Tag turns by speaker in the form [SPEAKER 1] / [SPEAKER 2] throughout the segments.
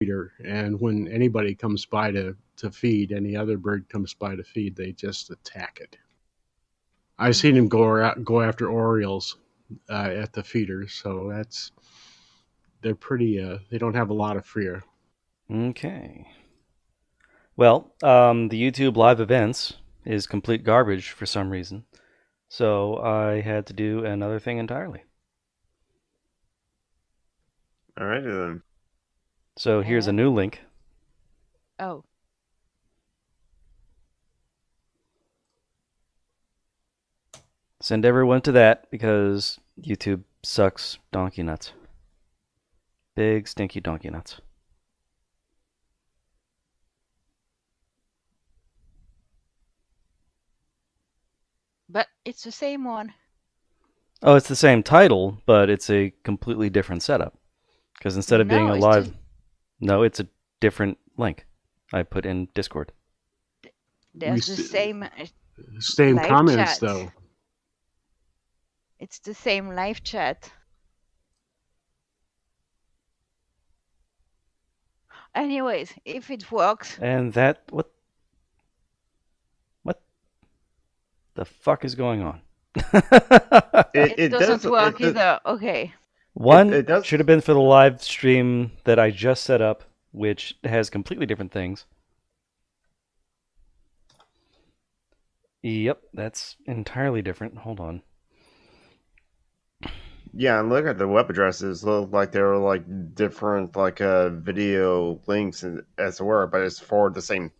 [SPEAKER 1] feeder, and when anybody comes by to feed, any other bird comes by to feed, they just attack it. I've seen him go after orioles at the feeders, so they're pretty. They don't have a lot of fear.
[SPEAKER 2] Okay. Well, the YouTube live events is complete garbage for some reason, so I had to do another thing entirely.
[SPEAKER 3] All right then.
[SPEAKER 2] So here's a new link.
[SPEAKER 4] Oh.
[SPEAKER 2] Send everyone to that because YouTube sucks donkey nuts. Big stinky donkey nuts.
[SPEAKER 4] But it's the same one.
[SPEAKER 2] Oh, it's the same title, but it's a completely different setup. Because instead of being a live... No, it's a different link I put in Discord.
[SPEAKER 4] There's the same
[SPEAKER 1] comments,
[SPEAKER 4] chat.
[SPEAKER 1] though.
[SPEAKER 4] It's the same live chat. Anyways, if it works.
[SPEAKER 2] And that... What the fuck is going on?
[SPEAKER 4] It doesn't work either. Okay.
[SPEAKER 2] One should have been for the live stream that I just set up, which has completely different things. Yep, that's entirely different. Hold on.
[SPEAKER 3] Yeah, and look at the web addresses. Look like they were like different, like video links as it were, but it's for the same.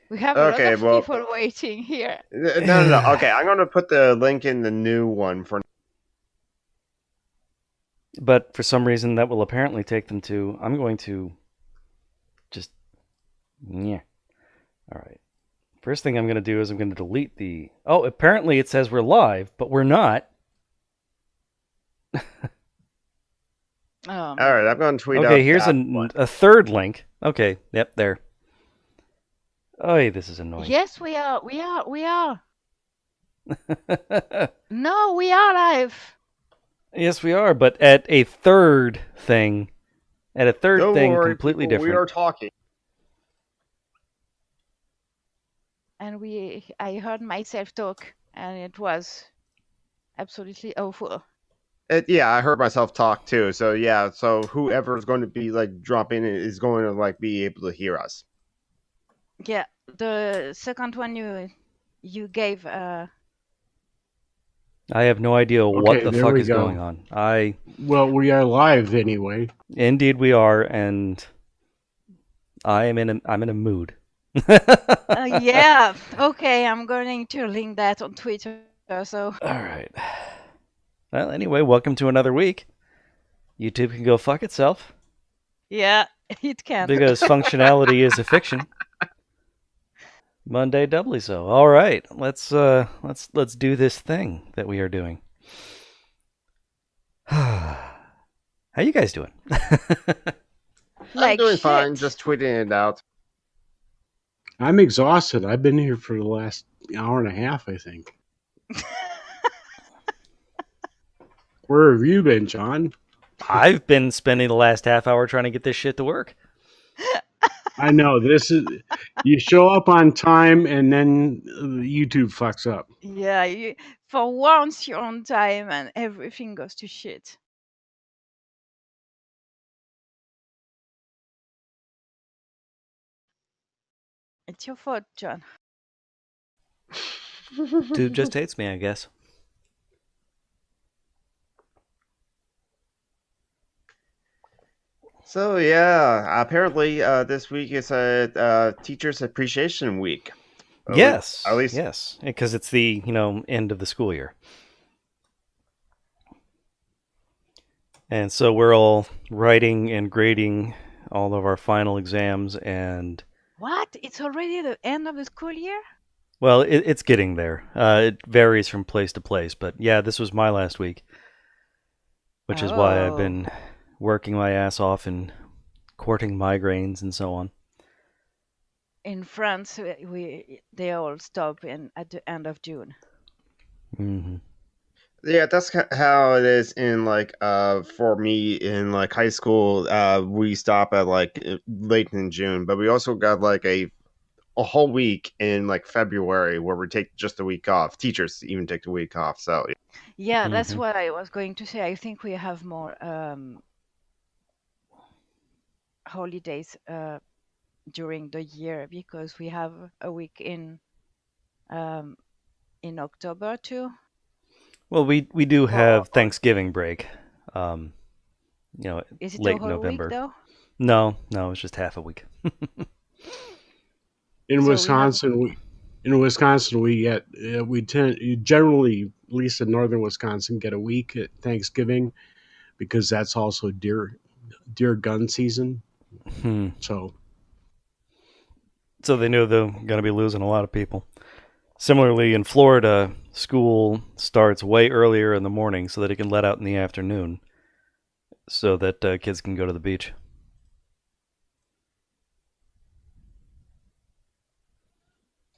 [SPEAKER 4] We have a lot of people waiting here.
[SPEAKER 3] No. Okay, I'm going to put the link in the new one for.
[SPEAKER 2] But for some reason, that will apparently take them to. I'm going to just. Yeah. All right. First thing I'm going to do is I'm going to delete the. Oh, apparently it says we're live, but we're not.
[SPEAKER 3] All right, I'm going to tweet out.
[SPEAKER 2] Okay, here's a third link. Okay, yep, there. Oh, this is annoying.
[SPEAKER 4] Yes, we are. No, we are live.
[SPEAKER 2] Yes, we are, but at a third thing.
[SPEAKER 3] Don't worry,
[SPEAKER 2] completely
[SPEAKER 3] people,
[SPEAKER 2] different.
[SPEAKER 3] We are talking.
[SPEAKER 4] And I heard myself talk, and it was absolutely awful.
[SPEAKER 3] Yeah, I heard myself talk too. So yeah, so whoever is going to be like dropping in is going to like be able to hear us.
[SPEAKER 4] Yeah, the second one you gave.
[SPEAKER 2] I have no idea what the fuck is going on.
[SPEAKER 1] Well, we are live anyway.
[SPEAKER 2] Indeed, we are, and I'm in a mood.
[SPEAKER 4] Yeah. Okay, I'm going to link that on Twitter. So.
[SPEAKER 2] All right. Well, anyway, welcome to another week. YouTube can go fuck itself.
[SPEAKER 4] Yeah, it can.
[SPEAKER 2] Because functionality is a fiction. Monday doubly so. All right, let's do this thing that we are doing. How you guys doing?
[SPEAKER 3] I'm doing fine, just tweeting it out.
[SPEAKER 1] I'm exhausted. I've been here for the last hour and a half, I think. Where have you been, John?
[SPEAKER 2] I've been spending the last half hour trying to get this shit to work.
[SPEAKER 1] I know. This is you show up on time and then YouTube fucks up.
[SPEAKER 4] Yeah, for once you're on time and everything goes to shit. It's your fault, John.
[SPEAKER 2] Dude just hates me, I guess.
[SPEAKER 3] So yeah, apparently this week is a Teachers Appreciation Week.
[SPEAKER 2] Yes, at least yes, because it's the end of the school year, and so we're all writing and grading all of our final exams. And
[SPEAKER 4] what? It's already the end of the school year?
[SPEAKER 2] Well, it's getting there. It varies from place to place, but yeah, this was my last week, which is why I've been working my ass off and courting migraines and so on.
[SPEAKER 4] in France, they all stop at the end of June.
[SPEAKER 2] Mm-hmm.
[SPEAKER 3] Yeah, that's how it is in like for me in like high school. We stop at like late in June, but we also got like a whole week in like February where we take just a week off. Teachers even take the week off. So
[SPEAKER 4] Yeah, that's
[SPEAKER 2] Mm-hmm.
[SPEAKER 4] what I was going to say. I think we have more holidays during the year because we have a week um, in October too.
[SPEAKER 2] Well, we do
[SPEAKER 4] For
[SPEAKER 2] have Thanksgiving break. Um, you know,
[SPEAKER 4] is it a
[SPEAKER 2] late
[SPEAKER 4] whole week
[SPEAKER 2] November.
[SPEAKER 4] though?
[SPEAKER 2] No, it's just half a week.
[SPEAKER 1] In
[SPEAKER 4] So we have
[SPEAKER 1] Wisconsin, we get we tend generally, at least in northern Wisconsin, get a week at Thanksgiving because that's also deer gun season.
[SPEAKER 2] Hmm.
[SPEAKER 1] So
[SPEAKER 2] So they know they're going to be losing a lot of people. Similarly, in Florida, school starts way earlier in the morning so that it can let out in the afternoon so that kids can go to the beach.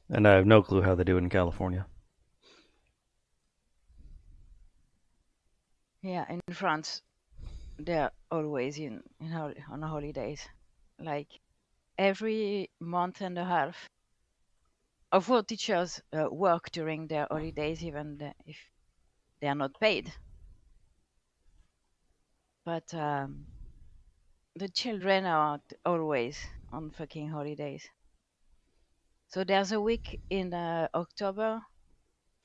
[SPEAKER 2] And I have no clue how they do it in California.
[SPEAKER 4] yeah in France they're always on holidays, like every month and a half. Of all teachers work during their holidays, even if they are not paid. But the children are always on fucking holidays. So there's a week in October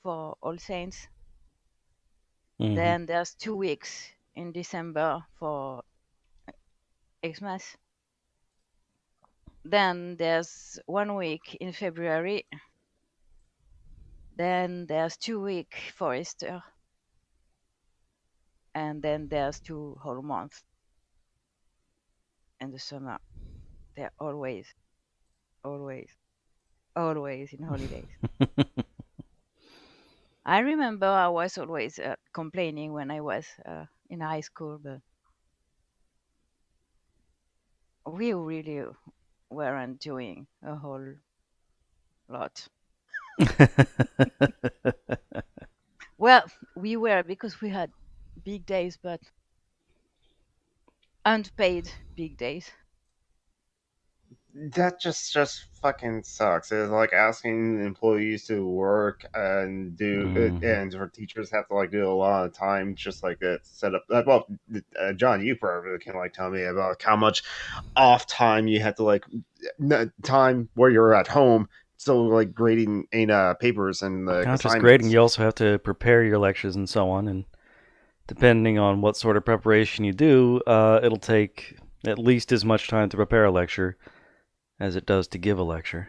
[SPEAKER 4] for All Saints.
[SPEAKER 2] Mm-hmm.
[SPEAKER 4] Then there's 2 weeks in December for Xmas. Then there's 1 week in February. Then there's 2 weeks for Easter. And then there's 2 whole months in the summer. They're always, always, always in holidays. I remember I was always complaining when I was in high school, but we really weren't doing a whole lot. Well, we were because we had big days, but unpaid big days.
[SPEAKER 3] that just fucking sucks. It's like asking employees to work and do and for teachers have to like do a lot of time just like that set up. Well, John, you probably can like tell me about how much off time you had to like time where you're at home. So like grading in papers and like
[SPEAKER 2] Not just grading,
[SPEAKER 3] assignments.
[SPEAKER 2] you also have to prepare your lectures and so on. And depending on what sort of preparation you do, it'll take at least as much time to prepare a lecture as it does to give a lecture.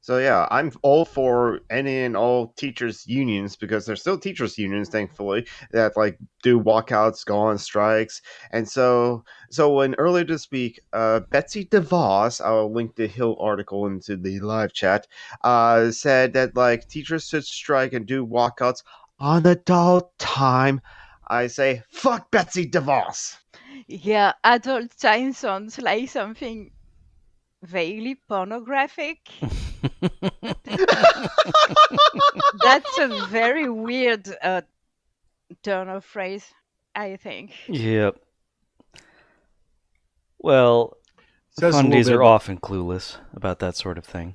[SPEAKER 3] So yeah, I'm all for any and all teachers unions because there's still teachers unions, thankfully, that like do walkouts, go on strikes, and so when earlier this week, Betsy DeVos, I'll link the Hill article into the live chat, said that like teachers should strike and do walkouts on adult time. I say fuck Betsy DeVos.
[SPEAKER 4] Yeah, adult time sounds like something vaguely pornographic. That's a very weird turn of phrase, I think.
[SPEAKER 2] Yep. Well,
[SPEAKER 1] says a little
[SPEAKER 2] fundies
[SPEAKER 1] bit
[SPEAKER 2] are
[SPEAKER 1] about
[SPEAKER 2] often clueless about that sort of thing.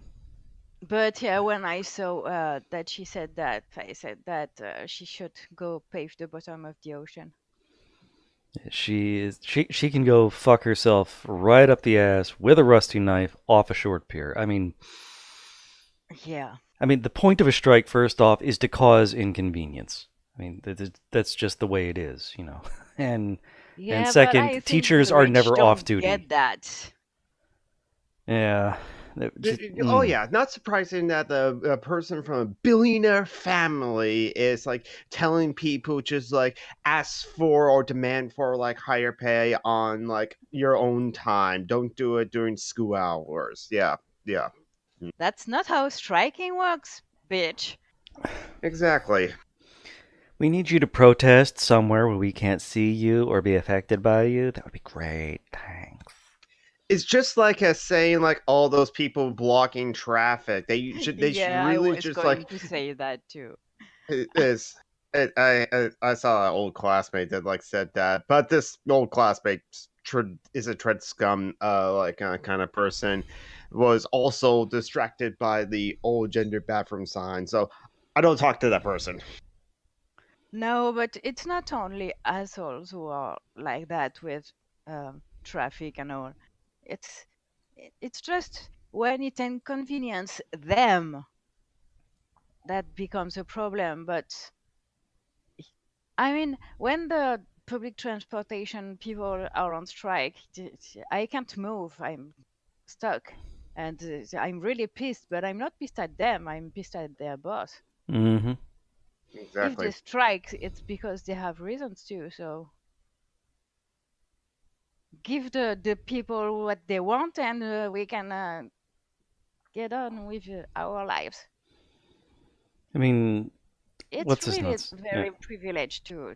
[SPEAKER 4] But yeah, when I saw that she said that, I said that she should go pave the bottom of the ocean.
[SPEAKER 2] She can go fuck herself right up the ass with a rusty knife off a short pier.
[SPEAKER 4] Yeah.
[SPEAKER 2] The point of a strike, first off, is to cause inconvenience. That's just the way it is, you know. And
[SPEAKER 4] Yeah, but I
[SPEAKER 2] second,
[SPEAKER 4] think
[SPEAKER 2] teachers
[SPEAKER 4] the
[SPEAKER 2] are
[SPEAKER 4] rich
[SPEAKER 2] never off
[SPEAKER 4] don't
[SPEAKER 2] duty.
[SPEAKER 4] get that.
[SPEAKER 2] Yeah.
[SPEAKER 3] Oh yeah, not surprising that a person from a billionaire family is like telling people just like ask for or demand for like higher pay on like your own time. Don't do it during school hours. Yeah, yeah,
[SPEAKER 4] That's not how striking works, bitch.
[SPEAKER 3] exactly.
[SPEAKER 2] We need you to protest somewhere where we can't see you or be affected by you. That would be great. Thanks.
[SPEAKER 3] It's just like a saying, like all those people blocking traffic. They should
[SPEAKER 4] Yeah, I
[SPEAKER 3] really
[SPEAKER 4] was
[SPEAKER 3] just
[SPEAKER 4] going
[SPEAKER 3] like
[SPEAKER 4] to say that too.
[SPEAKER 3] it is. I saw an old classmate that like said that, but this old classmate is a tread scum kind of person. Was also distracted by the old gender bathroom sign, so I don't talk to that person.
[SPEAKER 4] No, but it's not only assholes who are like that with traffic and all. It's it's just when it inconvenience them that becomes a problem. But I mean, when the public transportation people are on strike, I can't move. I'm stuck. And I'm really pissed, but I'm not pissed at them. I'm pissed at their boss.
[SPEAKER 2] Mm-hmm.
[SPEAKER 4] If
[SPEAKER 3] Exactly.
[SPEAKER 4] they strike, it's because they have reasons to. So give the people what they want, and we can get on with our lives.
[SPEAKER 2] I mean,
[SPEAKER 4] It's
[SPEAKER 2] what's his
[SPEAKER 4] really
[SPEAKER 2] nuts? Yeah,
[SPEAKER 4] very privileged to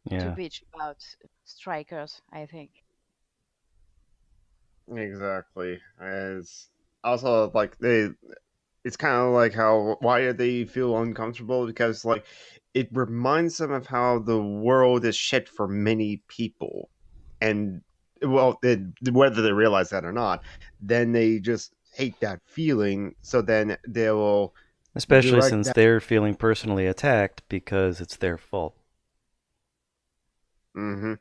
[SPEAKER 2] yeah.
[SPEAKER 4] bitch about strikers, I think.
[SPEAKER 3] Exactly. As also like they it's kind of like how why do they feel uncomfortable because like it reminds them of how the world is shit for many people, and well whether they realize that or not, then they just hate that feeling, so then they will
[SPEAKER 2] Especially
[SPEAKER 3] direct
[SPEAKER 2] since
[SPEAKER 3] that.
[SPEAKER 2] they're feeling personally attacked because it's their fault.
[SPEAKER 3] Hmm.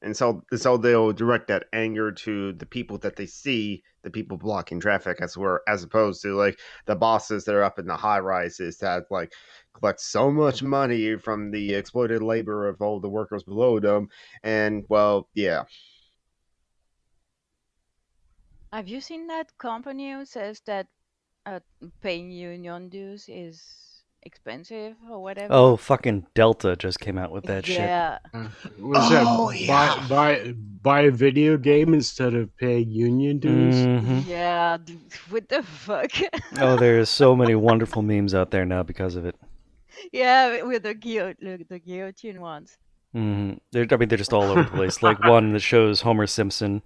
[SPEAKER 3] And so they'll direct that anger to the people that they see, the people blocking traffic, as opposed to like the bosses that are up in the high rises that like collect so much money from the exploited labor of all the workers below them. And well, yeah.
[SPEAKER 4] Have you seen that company who says that uh, paying union dues is expensive or
[SPEAKER 2] Oh,
[SPEAKER 4] whatever?
[SPEAKER 2] fucking Delta just came out with that shit.
[SPEAKER 4] Yeah,
[SPEAKER 1] Was that
[SPEAKER 3] Oh yeah.
[SPEAKER 1] buy a video game instead of paying union dues?
[SPEAKER 2] Mm-hmm.
[SPEAKER 4] yeah. What the fuck?
[SPEAKER 2] Oh, there's so many wonderful memes out there now because of it.
[SPEAKER 4] Yeah, with the guillotine ones.
[SPEAKER 2] Mm-hmm. I mean, they're just all over the place. Like one that shows Homer Simpson,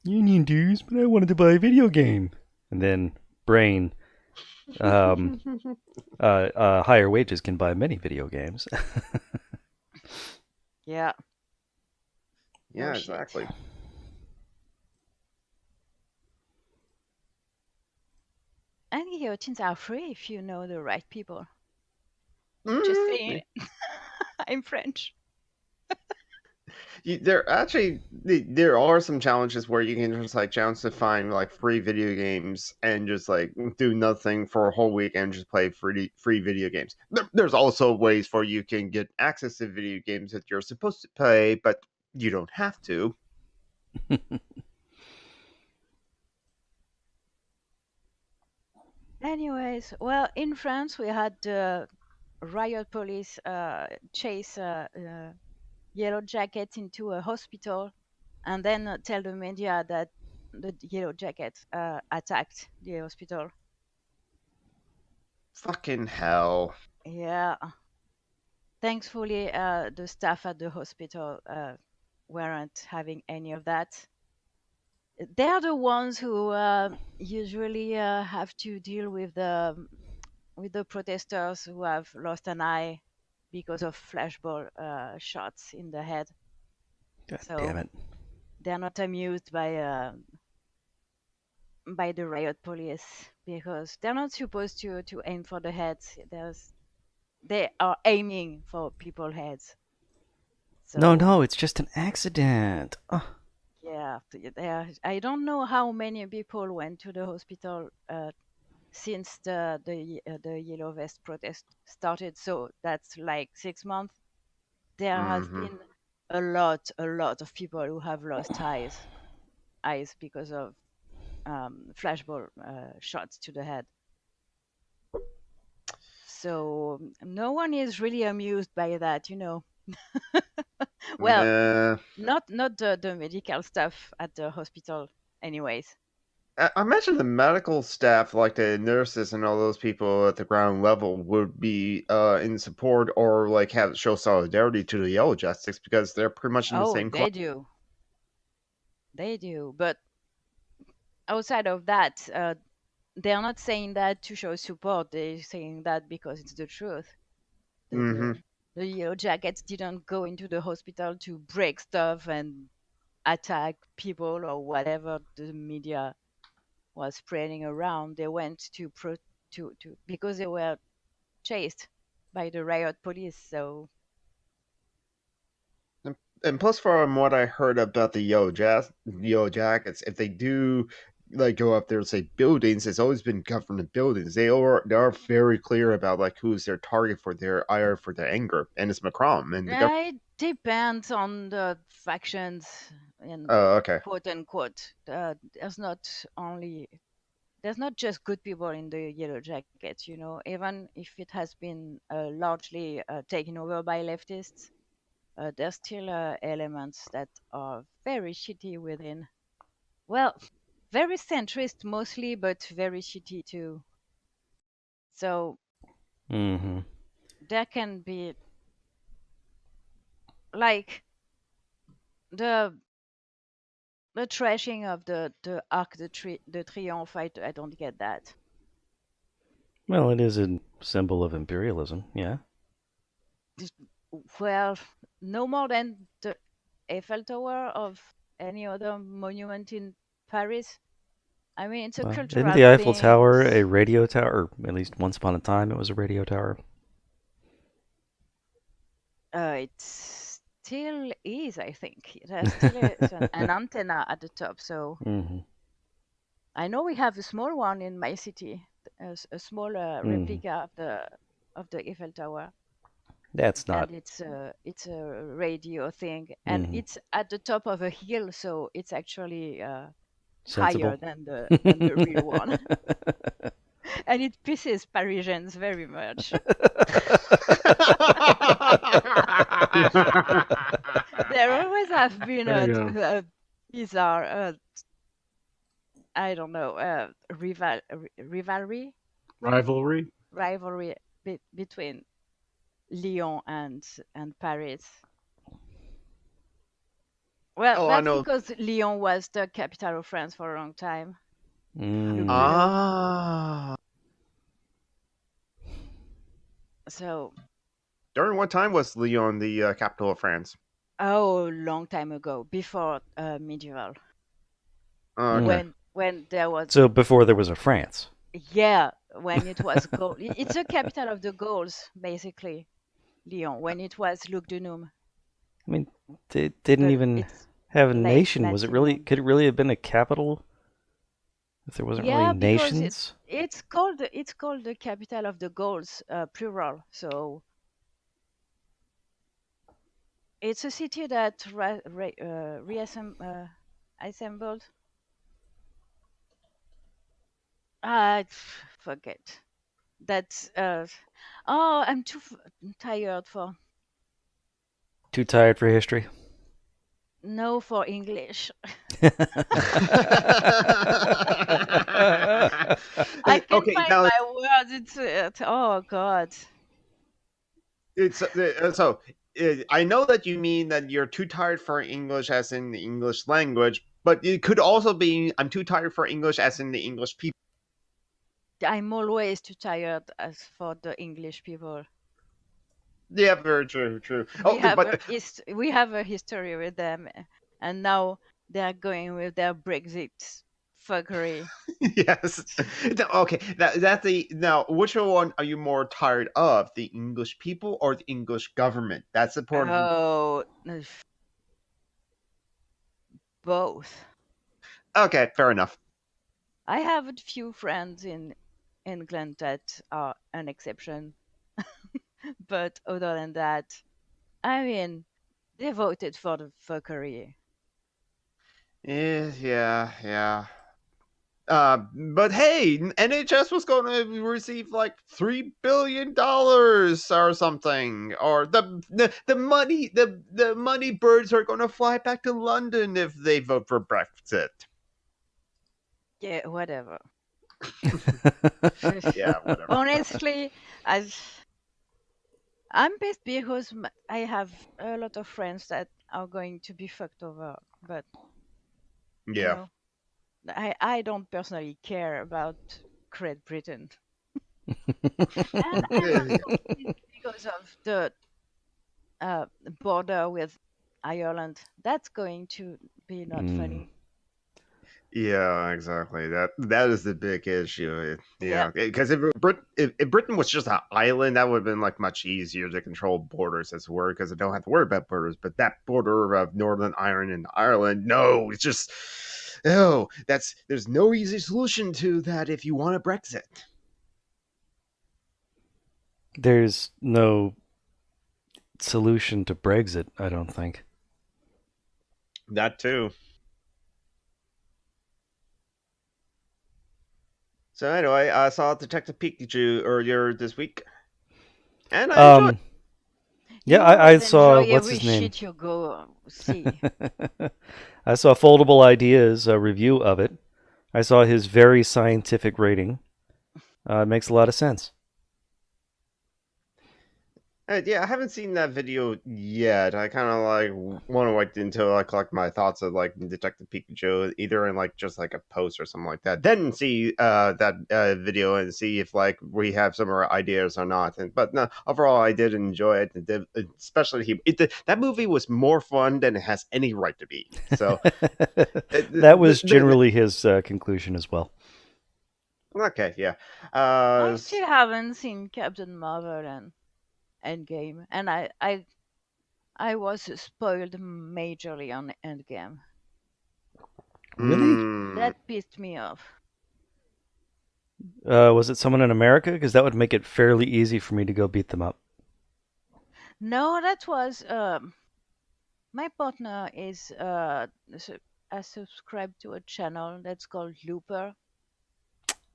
[SPEAKER 2] union dues, but I wanted to buy a video game. And then Brain, um, higher wages can buy many video games.
[SPEAKER 4] Yeah. Oh
[SPEAKER 3] Yeah,
[SPEAKER 4] shit.
[SPEAKER 3] exactly.
[SPEAKER 4] And guillotines are free if you know the right people. Just
[SPEAKER 3] Mm,
[SPEAKER 4] saying. I'm French.
[SPEAKER 3] there are some challenges where you can just like challenge to find like free video games and just like do nothing for a whole week and just play free video games. There's also ways for you can get access to video games that you're supposed to play, but you don't have to.
[SPEAKER 4] Anyways, well, in France we had the riot police chase yellow jackets into a hospital and then tell the media that the yellow jackets attacked the hospital.
[SPEAKER 3] Fucking hell.
[SPEAKER 4] Yeah. Thankfully, the staff at the hospital weren't having any of that. They're the ones who usually have to deal with the protesters who have lost an eye because of flashball shots in the head.
[SPEAKER 2] God damn
[SPEAKER 4] So
[SPEAKER 2] it.
[SPEAKER 4] they're not amused by the riot police because they're not supposed to aim for the heads. They are aiming for people's heads.
[SPEAKER 2] No,
[SPEAKER 4] So
[SPEAKER 2] no, it's just an accident. Oh,
[SPEAKER 4] yeah, I don't know how many people went to the hospital since the yellow vest protest started. So that's like 6 months. There has
[SPEAKER 3] Hmm.
[SPEAKER 4] been a lot of people who have lost eyes because of flashball shots to the head. So no one is really amused by that. Well,
[SPEAKER 3] Yeah.
[SPEAKER 4] not the medical stuff at the hospital, anyways.
[SPEAKER 3] I imagine the medical staff, like the nurses and all those people at the ground level, would be in support or like have show solidarity to the Yellow Justice because they're pretty much in the
[SPEAKER 4] Oh,
[SPEAKER 3] same class.
[SPEAKER 4] they do. They do, but outside of that, they're not saying that to show support. They're saying that because it's the truth. The
[SPEAKER 3] Hmm.
[SPEAKER 4] the, the Yellow Jackets didn't go into the hospital to break stuff and attack people or whatever the media was spreading around. They went to because they were chased by the riot police. So
[SPEAKER 3] And plus, from what I heard about the Yellow Jackets, if they do like go up there and say buildings, it's always been government buildings. They are very clear about like who's their target for their ire, for their anger, and it's Macron and the government.
[SPEAKER 4] it depends on the factions and
[SPEAKER 3] Oh, okay.
[SPEAKER 4] quote unquote. There's not just good people in the Yellow Jackets, even if it has been largely taken over by leftists. There's still elements that are very shitty within. Well, very centrist mostly, but very shitty too. So
[SPEAKER 2] Mm-hmm.
[SPEAKER 4] there can be like the the trashing of the Arc de Triomphe. I don't get that.
[SPEAKER 2] Well, it is a symbol of imperialism. Yeah.
[SPEAKER 4] Well, no more than the Eiffel Tower of any other monument in Paris. I mean, it's a
[SPEAKER 2] Isn't
[SPEAKER 4] cultural
[SPEAKER 2] the Eiffel
[SPEAKER 4] thing.
[SPEAKER 2] Tower a radio tower? Or at least once upon a time, it was a radio tower.
[SPEAKER 4] It still is, I think. There still is an antenna at the top. So
[SPEAKER 2] Mm-hmm.
[SPEAKER 4] I know we have a small one in my city, a small
[SPEAKER 2] Mm-hmm.
[SPEAKER 4] replica of the Eiffel Tower,
[SPEAKER 2] That's not.
[SPEAKER 4] and it's a radio thing, and
[SPEAKER 2] Mm-hmm.
[SPEAKER 4] it's at the top of a hill, so it's actually higher
[SPEAKER 2] Sensible.
[SPEAKER 4] than the real one, and it pisses Parisians very much. There always have been
[SPEAKER 1] There you go.
[SPEAKER 4] a bizarre, I don't know,
[SPEAKER 1] Rivalry.
[SPEAKER 4] rivalry between Lyon and Paris. Well,
[SPEAKER 3] Oh, I
[SPEAKER 4] that's
[SPEAKER 3] know.
[SPEAKER 4] because Lyon was the capital of France for a long time. Look
[SPEAKER 2] Mm.
[SPEAKER 4] below.
[SPEAKER 3] Ah.
[SPEAKER 4] So,
[SPEAKER 3] During what time was Lyon the capital of France?
[SPEAKER 4] oh, long time ago, before medieval,
[SPEAKER 3] Oh,
[SPEAKER 2] Mm.
[SPEAKER 3] okay.
[SPEAKER 4] when there was,
[SPEAKER 2] So before there was a France.
[SPEAKER 4] yeah, when it was Gaul. It's the capital of the Gauls, basically, Lyon. When it was Luc de Num,
[SPEAKER 2] I mean, it didn't even
[SPEAKER 4] it's
[SPEAKER 2] have a
[SPEAKER 4] late
[SPEAKER 2] nation. Was it
[SPEAKER 4] Latin
[SPEAKER 2] really?
[SPEAKER 4] name.
[SPEAKER 2] Could it really have been a capital if there wasn't really
[SPEAKER 4] Yeah, because
[SPEAKER 2] nations?
[SPEAKER 4] it's called the capital of the Gauls, plural. So it's a city that assembled. I forget. That's oh, I'm too tired for
[SPEAKER 2] Too tired for history.
[SPEAKER 4] no for English. I can
[SPEAKER 3] Okay,
[SPEAKER 4] find
[SPEAKER 3] now
[SPEAKER 4] my words. Oh God.
[SPEAKER 3] it's I know that you mean that you're too tired for English as in the English language, but it could also be I'm too tired for English as in the English people.
[SPEAKER 4] I'm always too tired as for the English people.
[SPEAKER 3] Yeah, very true, true.
[SPEAKER 4] We
[SPEAKER 3] Oh,
[SPEAKER 4] have
[SPEAKER 3] but
[SPEAKER 4] we have a history with them, and now they're going with their Brexit fuckery.
[SPEAKER 3] yes. Okay, that's the now. Which one are you more tired of, the English people or the English government? That's important.
[SPEAKER 4] Oh, both.
[SPEAKER 3] Okay, fair enough.
[SPEAKER 4] I have a few friends in England that are an exception, but other than that, I mean, they voted for the fuckery.
[SPEAKER 3] Yeah, yeah. But hey, NHS was going to receive like $3 billion or something, or the money birds are going to fly back to London if they vote for Brexit.
[SPEAKER 4] Yeah, whatever.
[SPEAKER 3] Yeah, whatever.
[SPEAKER 4] Honestly, I'm pissed because I have a lot of friends that are going to be fucked over, but You
[SPEAKER 3] Yeah.
[SPEAKER 4] know, I don't personally care about Great Britain, and
[SPEAKER 3] Yeah.
[SPEAKER 4] also because of the uh, border with Ireland. That's going to be not
[SPEAKER 2] Mm.
[SPEAKER 4] funny.
[SPEAKER 3] Yeah, exactly. That is the big issue.
[SPEAKER 4] Yeah,
[SPEAKER 3] Yeah, because if Britain was just an island, that would have been like much easier to control borders as it were, because they don't have to worry about borders. But that border of Northern Ireland and Ireland, no, it's just oh, there's no easy solution to that if you want a Brexit.
[SPEAKER 2] There's no solution to Brexit, I don't think.
[SPEAKER 3] That too. So anyway, I saw Detective Pikachu earlier this week, and I enjoyed.
[SPEAKER 2] Um, yeah,
[SPEAKER 4] you
[SPEAKER 2] I
[SPEAKER 4] always
[SPEAKER 2] saw
[SPEAKER 4] enjoy
[SPEAKER 2] what's
[SPEAKER 4] every
[SPEAKER 2] his name.
[SPEAKER 4] shit you go see.
[SPEAKER 2] I saw Foldable Ideas a review of it. I saw his very scientific rating. It makes a lot of sense.
[SPEAKER 3] Yeah, I haven't seen that video yet. I kind of like want to wait until I collect my thoughts of like Detective Pikachu, either in like just like a post or something like that. Then see that video and see if like we have similar ideas or not. But no, overall, I did enjoy it. Especially that movie was more fun than it has any right to be. So
[SPEAKER 2] That was generally his conclusion as well.
[SPEAKER 3] okay, yeah.
[SPEAKER 4] I
[SPEAKER 3] Uh,
[SPEAKER 4] still haven't seen Captain Marvel and Endgame, and I was spoiled majorly on Endgame.
[SPEAKER 2] Really?
[SPEAKER 3] mm,
[SPEAKER 4] That pissed me off.
[SPEAKER 2] Was it someone in America? Because that would make it fairly easy for me to go beat them up.
[SPEAKER 4] No, that was my partner is I subscribed to a channel that's called Looper,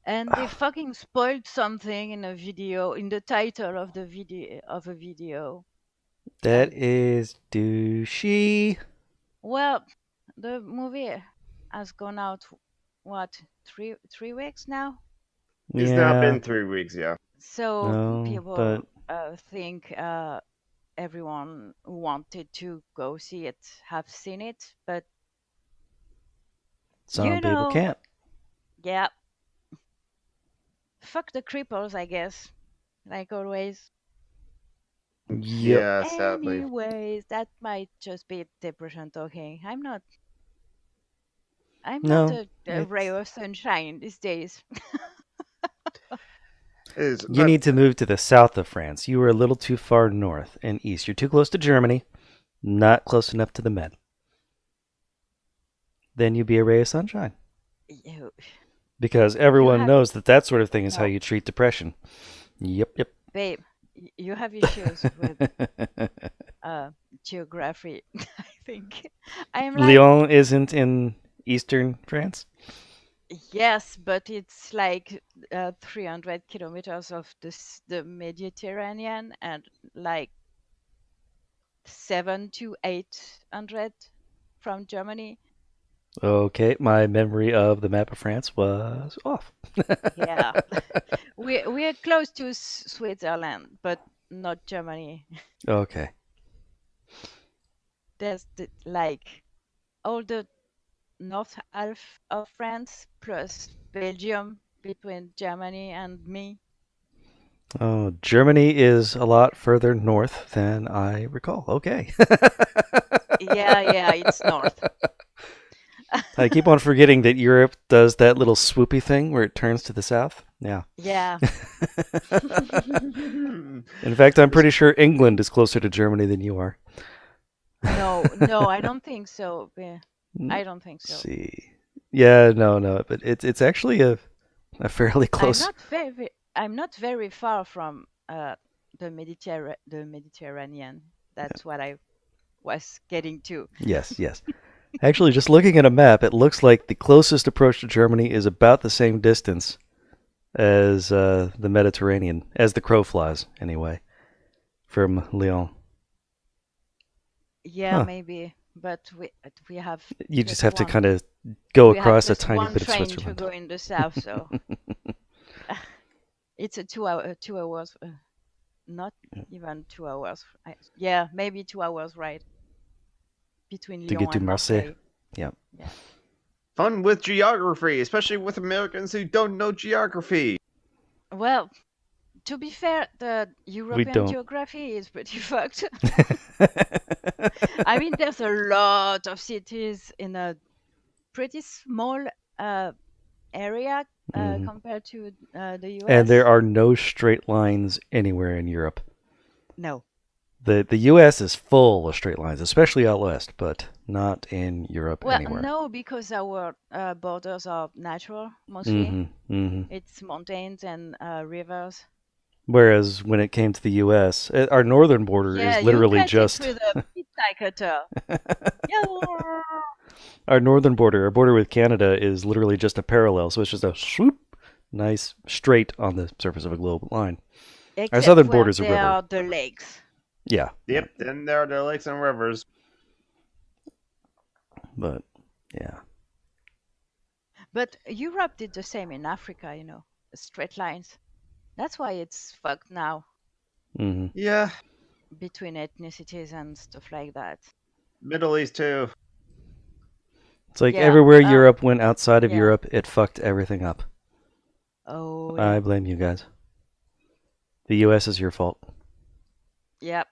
[SPEAKER 4] and they fucking spoiled something in a video in the title of the video of a video.
[SPEAKER 2] That is douchey.
[SPEAKER 4] Well, the movie has gone out what 3 weeks now,
[SPEAKER 3] it's now
[SPEAKER 2] Yeah,
[SPEAKER 3] been 3 weeks, yeah.
[SPEAKER 4] so
[SPEAKER 2] no,
[SPEAKER 4] people
[SPEAKER 2] but
[SPEAKER 4] think everyone who wanted to go see it have seen it, but
[SPEAKER 2] some
[SPEAKER 4] you
[SPEAKER 2] people
[SPEAKER 4] know,
[SPEAKER 2] can't.
[SPEAKER 4] yeah, fuck the cripples, I guess, like always.
[SPEAKER 2] Yep.
[SPEAKER 3] Yeah, sadly.
[SPEAKER 4] Anyways, that might just be depression talking. I'm not
[SPEAKER 2] No,
[SPEAKER 4] a ray
[SPEAKER 2] it's
[SPEAKER 4] of sunshine these days.
[SPEAKER 3] It is,
[SPEAKER 2] you
[SPEAKER 3] but
[SPEAKER 2] need to move to the south of France. You are a little too far north and east. You're too close to Germany, not close enough to the Med. Then you'd be a ray of sunshine.
[SPEAKER 4] you,
[SPEAKER 2] Because
[SPEAKER 4] you
[SPEAKER 2] everyone
[SPEAKER 4] have
[SPEAKER 2] knows that that sort of thing is how
[SPEAKER 4] no,
[SPEAKER 2] you treat depression. Yep, yep.
[SPEAKER 4] babe. You have issues with uh geography. I think I'm like,
[SPEAKER 2] Lyon isn't in eastern France?
[SPEAKER 4] yes, but it's like 300 kilometers of the Mediterranean and like 7 to 800 from Germany.
[SPEAKER 2] Okay, my memory of the map of France was off.
[SPEAKER 4] Yeah, we're close to Switzerland, but not Germany.
[SPEAKER 2] Okay.
[SPEAKER 4] There's like all the north half of France plus Belgium between Germany and me.
[SPEAKER 2] Oh, Germany is a lot further north than I recall. Okay.
[SPEAKER 4] Yeah, yeah, it's north.
[SPEAKER 2] I keep on forgetting that Europe does that little swoopy thing where it turns to the south. Yeah.
[SPEAKER 4] Yeah.
[SPEAKER 2] In fact, I'm pretty sure England is closer to Germany than you are.
[SPEAKER 4] No, no, I don't think so.
[SPEAKER 2] Let's
[SPEAKER 4] I don't think so.
[SPEAKER 2] see. Yeah, no, but it's actually a fairly close.
[SPEAKER 4] I'm not very far from the Mediterranean. That's what I was getting to.
[SPEAKER 2] Yes, yes. Actually, just looking at a map, it looks like the closest approach to Germany is about the same distance as the Mediterranean, as the crow flies, anyway, from Lyon.
[SPEAKER 4] Yeah,
[SPEAKER 2] Huh.
[SPEAKER 4] maybe, but we have
[SPEAKER 2] You just
[SPEAKER 4] just
[SPEAKER 2] have to
[SPEAKER 4] one.
[SPEAKER 2] kind of go
[SPEAKER 4] We have
[SPEAKER 2] across a
[SPEAKER 4] just
[SPEAKER 2] tiny
[SPEAKER 4] one
[SPEAKER 2] bit of
[SPEAKER 4] train to
[SPEAKER 2] Switzerland.
[SPEAKER 4] go in the south, so it's a 2 hours, not even 2 hours. Yeah, maybe 2 hours, right, between
[SPEAKER 2] To
[SPEAKER 4] Lyon
[SPEAKER 2] get to
[SPEAKER 4] and
[SPEAKER 2] Marseille.
[SPEAKER 4] Marseille.
[SPEAKER 2] Yeah.
[SPEAKER 4] Yeah.
[SPEAKER 3] Fun with geography, especially with Americans who don't know geography.
[SPEAKER 4] Well, to be fair, the European
[SPEAKER 2] don't.
[SPEAKER 4] geography is pretty fucked. I mean, there's a lot of cities in a pretty small area
[SPEAKER 2] Mhm.
[SPEAKER 4] compared to the US.
[SPEAKER 2] And there are no straight lines anywhere in Europe.
[SPEAKER 4] No.
[SPEAKER 2] The US is full of straight lines, especially out west, but not in Europe
[SPEAKER 4] Well,
[SPEAKER 2] anywhere.
[SPEAKER 4] no, because our borders are natural mostly. It's mountains and rivers.
[SPEAKER 2] Whereas when it came to the US, our northern border
[SPEAKER 4] Yeah,
[SPEAKER 2] is literally
[SPEAKER 4] you cut
[SPEAKER 2] just
[SPEAKER 4] it with a pizza cutter. Yeah.
[SPEAKER 2] our northern border. Our border with Canada is literally just a parallel, so it's just a swoop, nice straight on the surface of a globe line.
[SPEAKER 4] Except
[SPEAKER 2] our southern
[SPEAKER 4] where
[SPEAKER 2] border is a
[SPEAKER 4] there
[SPEAKER 2] river.
[SPEAKER 4] are the lakes.
[SPEAKER 2] Yeah.
[SPEAKER 3] Yep, then there are the lakes and rivers.
[SPEAKER 2] But yeah.
[SPEAKER 4] But Europe did the same in Africa, straight lines. That's why it's fucked now
[SPEAKER 3] Yeah,
[SPEAKER 4] between ethnicities and stuff like that.
[SPEAKER 3] Middle East too.
[SPEAKER 2] It's like
[SPEAKER 4] Yeah,
[SPEAKER 2] everywhere Europe went outside of
[SPEAKER 4] yeah.
[SPEAKER 2] Europe, it fucked everything up.
[SPEAKER 4] Oh,
[SPEAKER 2] I
[SPEAKER 4] yeah.
[SPEAKER 2] blame you guys. The US is your fault.
[SPEAKER 4] Yep.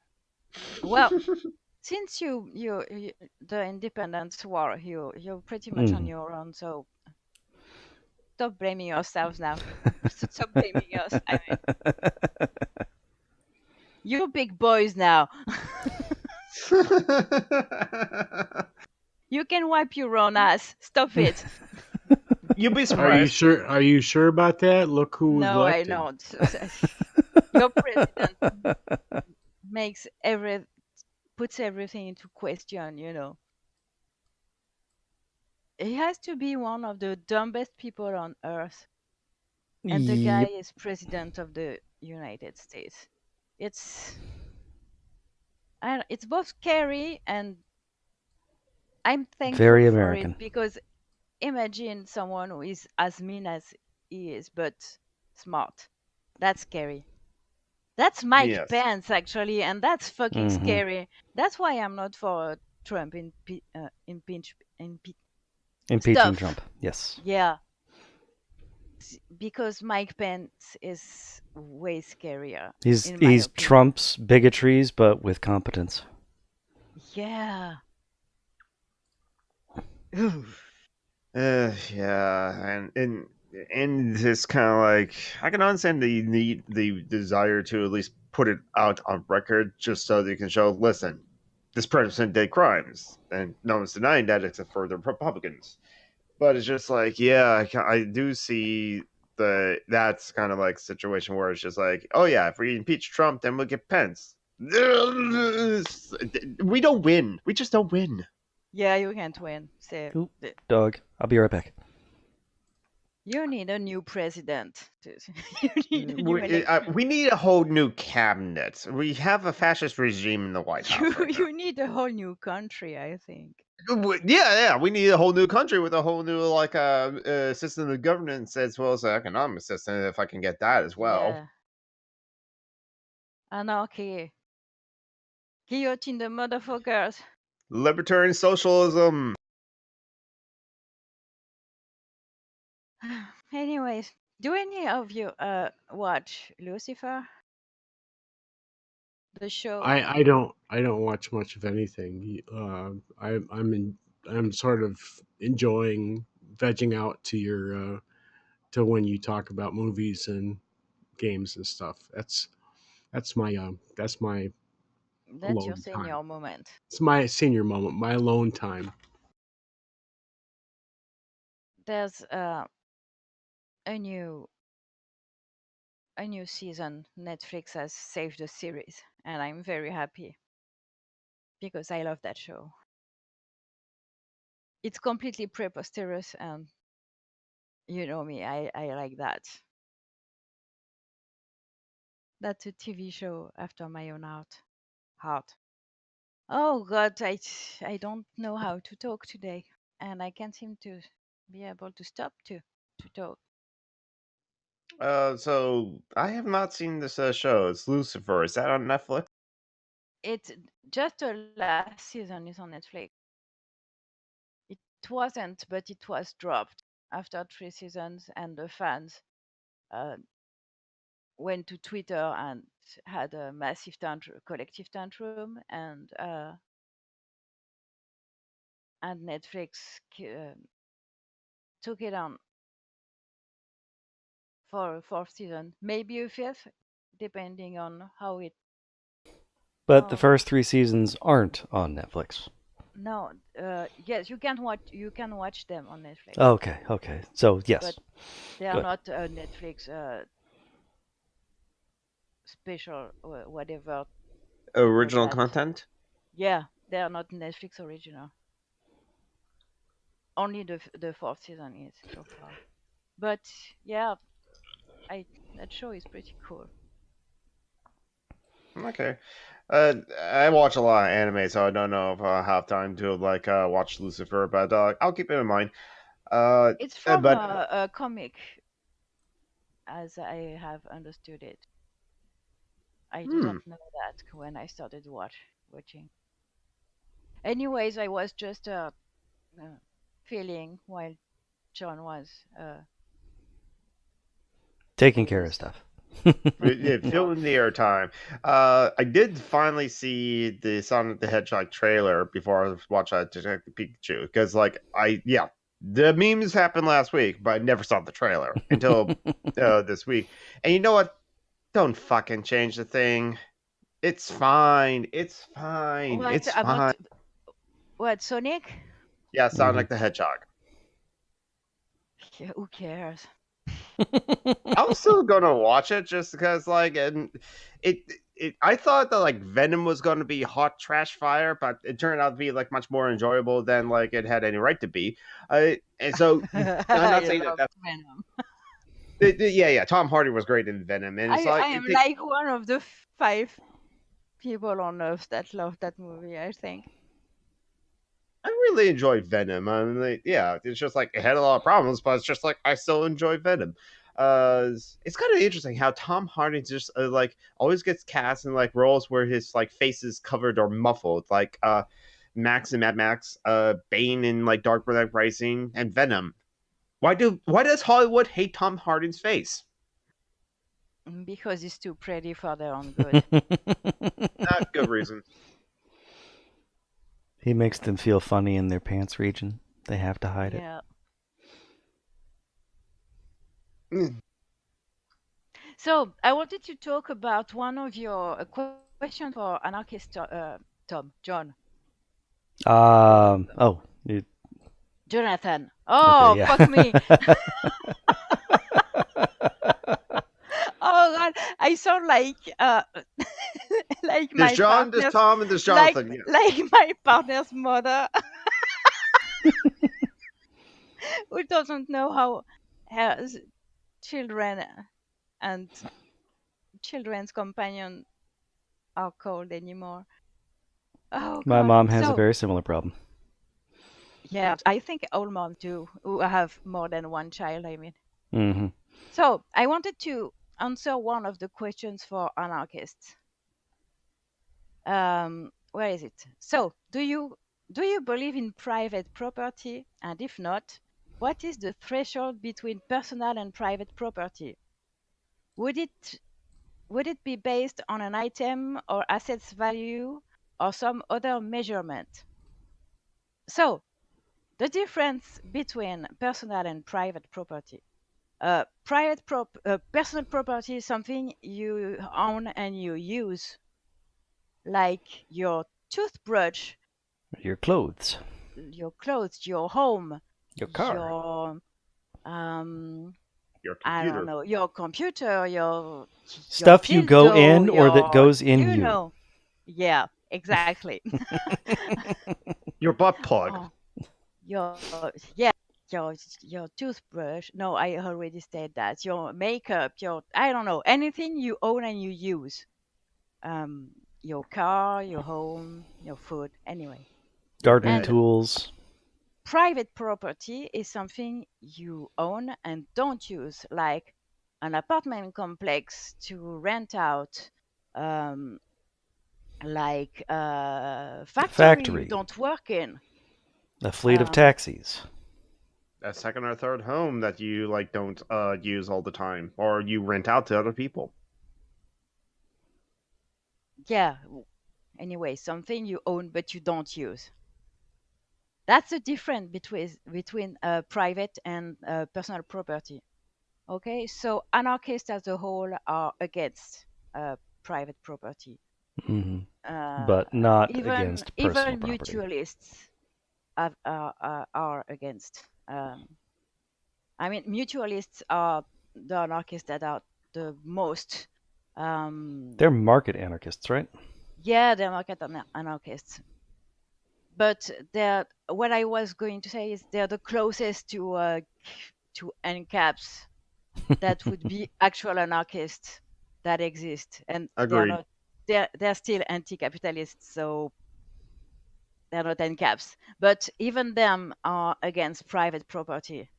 [SPEAKER 4] Well, since you the independence war, you're pretty much on your own, so stop blaming yourselves now. Stop blaming us. I mean, you're big boys now. You can wipe your own ass. Stop it.
[SPEAKER 3] You'd be
[SPEAKER 1] Are you
[SPEAKER 3] surprised.
[SPEAKER 1] sure? Are you sure about that? Look who was
[SPEAKER 4] No, I
[SPEAKER 1] elected.
[SPEAKER 4] know. Your president makes puts everything into question, He has to be one of the dumbest people on earth. And the guy is president of the United States. It's both scary and I'm thankful
[SPEAKER 2] Very
[SPEAKER 4] for
[SPEAKER 2] American.
[SPEAKER 4] it, because imagine someone who is as mean as he is, but smart. That's scary. That's Mike
[SPEAKER 3] Yes.
[SPEAKER 4] Pence, actually, and that's fucking scary. That's why I'm not for Trump
[SPEAKER 2] Impeaching
[SPEAKER 4] stuff.
[SPEAKER 2] Trump. Yes.
[SPEAKER 4] Yeah. Because Mike Pence is way scarier.
[SPEAKER 2] He's
[SPEAKER 4] in my opinion.
[SPEAKER 2] Trump's bigotries, but with competence.
[SPEAKER 4] Yeah.
[SPEAKER 3] Yeah, and it's kind of like I can understand the desire to at least put it out on record just so they can show, listen, this president did crimes, and no one's denying that except for the Republicans. But it's just like, yeah, I do see that's kind of like a situation where it's just like, oh yeah, if we impeach Trump, then we'll get Pence. We don't win. We just don't win.
[SPEAKER 4] Yeah, you can't win. So
[SPEAKER 2] Oop, dog. I'll be right back.
[SPEAKER 4] you need a new president. You need a new
[SPEAKER 3] we need a whole new cabinet. We have a fascist regime in the White House. Right
[SPEAKER 4] you need a whole new country, I think.
[SPEAKER 3] Yeah. We need a whole new country with a whole new system of governance as well as an economic system. If I can get that as well.
[SPEAKER 4] Yeah. Anarchy. Guillotine the motherfuckers.
[SPEAKER 3] Libertarian socialism.
[SPEAKER 4] Anyways, do any of you watch Lucifer? The show?
[SPEAKER 1] I don't watch much of anything. I'm sort of enjoying vegging out to your to when you talk about movies and games and stuff. That's my
[SPEAKER 4] That's your
[SPEAKER 1] alone
[SPEAKER 4] senior
[SPEAKER 1] time.
[SPEAKER 4] moment.
[SPEAKER 1] It's my senior moment, my alone time.
[SPEAKER 4] There's a new season. Netflix has saved the series, and I'm very happy because I love that show. It's completely preposterous, and you know me, I like that. That's a TV show after my own heart. Oh God, I don't know how to talk today, and I can't seem to be able to stop to talk.
[SPEAKER 3] So I have not seen this show. It's Lucifer. Is that on Netflix?
[SPEAKER 4] It's just the last season is on Netflix. it wasn't, but it was dropped after 3 seasons, and the fans uh, went to Twitter and had a massive collective tantrum, and Netflix took it on for a fourth season, maybe a fifth, depending on how it.
[SPEAKER 2] But the
[SPEAKER 4] How
[SPEAKER 2] first 3 seasons aren't on Netflix.
[SPEAKER 4] No, yes, you can watch. You can watch them on Netflix,
[SPEAKER 2] Okay. So yes,
[SPEAKER 4] but they are
[SPEAKER 2] good.
[SPEAKER 4] not Netflix special or whatever.
[SPEAKER 3] Original
[SPEAKER 4] That.
[SPEAKER 3] content.
[SPEAKER 4] Yeah, they are not Netflix original. Only the fourth season is so far. But yeah, I that show is pretty cool.
[SPEAKER 3] Okay. I watch a lot of anime, so I don't know if I have time to like watch Lucifer, but I'll keep it in mind.
[SPEAKER 4] It's from
[SPEAKER 3] But
[SPEAKER 4] a comic, as I have understood it. I
[SPEAKER 3] hmm,
[SPEAKER 4] didn't know that when I started watching. Anyways, I was just feeling while John
[SPEAKER 2] Taking care of
[SPEAKER 4] was
[SPEAKER 2] stuff.
[SPEAKER 3] yeah,
[SPEAKER 4] no.
[SPEAKER 3] filling the airtime. I did finally see the Sonic the Hedgehog trailer before I watched Detective Pikachu because, the memes happened last week, but I never saw the trailer until this week. And you know what? Don't fucking change the thing. It's fine. It's fine.
[SPEAKER 4] What
[SPEAKER 3] It's fine.
[SPEAKER 4] about what Sonic?
[SPEAKER 3] Yeah,
[SPEAKER 2] Mhm.
[SPEAKER 3] Sonic the Hedgehog.
[SPEAKER 4] Yeah, who cares?
[SPEAKER 3] I was still gonna watch it just because, like, and it, I thought that like Venom was gonna be hot trash fire, but it turned out to be like much more enjoyable than like it had any right to be. And so I'm not
[SPEAKER 4] I
[SPEAKER 3] saying that.
[SPEAKER 4] love Venom.
[SPEAKER 3] Yeah. Tom Hardy was great in Venom, and it's
[SPEAKER 4] I
[SPEAKER 3] like
[SPEAKER 4] am like one of the five people on Earth that love that movie. I think.
[SPEAKER 3] I really enjoyed Venom. I mean, it's just like it had a lot of problems, but it's just like I still enjoy Venom. It's kind of interesting how Tom Hardy just like always gets cast in like roles where his like face is covered or muffled, like Max and Mad Max, Bane in like Dark Knight Rising, and Venom. Why does Hollywood hate Tom Hardy's face?
[SPEAKER 4] Because it's too pretty for their own good.
[SPEAKER 3] Not good reason.
[SPEAKER 2] He makes them feel funny in their pants region. They have to hide it.
[SPEAKER 4] Yeah.
[SPEAKER 3] Mm.
[SPEAKER 4] So I wanted to talk about one of your questions for anarchist John,
[SPEAKER 2] Oh,
[SPEAKER 4] Jonathan.
[SPEAKER 2] okay,
[SPEAKER 4] Oh,
[SPEAKER 2] yeah.
[SPEAKER 4] fuck me. Oh God, I sound like like
[SPEAKER 3] There's
[SPEAKER 4] my
[SPEAKER 3] John, there's
[SPEAKER 4] partner's
[SPEAKER 3] Tom, and there's
[SPEAKER 4] like
[SPEAKER 3] Jonathan. Yeah.
[SPEAKER 4] like my partner's mother who doesn't know how her children and children's companion are called anymore. Oh
[SPEAKER 2] My
[SPEAKER 4] God.
[SPEAKER 2] mom has a
[SPEAKER 4] So
[SPEAKER 2] very similar problem.
[SPEAKER 4] yeah, I think all moms do who have more than one child. I mean.
[SPEAKER 2] Hmm.
[SPEAKER 4] So I wanted to answer one of the questions for anarchists. Where is it? So, do you believe in private property? And if not, what is the threshold between personal and private property? Would it would it be based on an item or asset's value or some other measurement? So, the difference between personal and private property. Personal property is something you own and you use, like your toothbrush,
[SPEAKER 2] Your clothes,
[SPEAKER 4] your clothes, your home,
[SPEAKER 2] your car,
[SPEAKER 4] your um,
[SPEAKER 3] Your
[SPEAKER 4] I don't
[SPEAKER 3] computer.
[SPEAKER 4] know, your computer, your
[SPEAKER 2] stuff you go
[SPEAKER 4] dildo,
[SPEAKER 2] in or that goes in
[SPEAKER 4] you
[SPEAKER 2] you.
[SPEAKER 4] know, yeah, exactly.
[SPEAKER 3] Your butt plug.
[SPEAKER 4] Oh, your yeah, your toothbrush. No, I already said that. Your makeup, your I don't know, anything you own and you use. Um, your car, your home, your food. Anyway,
[SPEAKER 2] Garden
[SPEAKER 4] and
[SPEAKER 2] tools.
[SPEAKER 4] private property is something you own and don't use, like an apartment complex to rent out, um, like a factory you
[SPEAKER 2] Factory.
[SPEAKER 4] don't work in.
[SPEAKER 2] A fleet of
[SPEAKER 4] Uh,
[SPEAKER 2] taxis.
[SPEAKER 3] A second or third home that you like don't use all the time, or you rent out to other people.
[SPEAKER 4] yeah. Anyway, something you own but you don't use. That's the difference between private and personal property. Okay, so anarchists as a whole are against private property.
[SPEAKER 2] Hmm.
[SPEAKER 4] Uh,
[SPEAKER 2] But not
[SPEAKER 4] even
[SPEAKER 2] against personal
[SPEAKER 4] even
[SPEAKER 2] property.
[SPEAKER 4] mutualists are against. I mean, mutualists are the anarchists that are the most.
[SPEAKER 2] They're market anarchists, right?
[SPEAKER 4] Yeah, they're market anarchists. But they're what I was going to say is they're the closest to NCAPs that would be actual anarchists that exist, and they're
[SPEAKER 3] Agreed.
[SPEAKER 4] not. They're still anti-capitalist, so they're not NCAPs. But even them are against private property.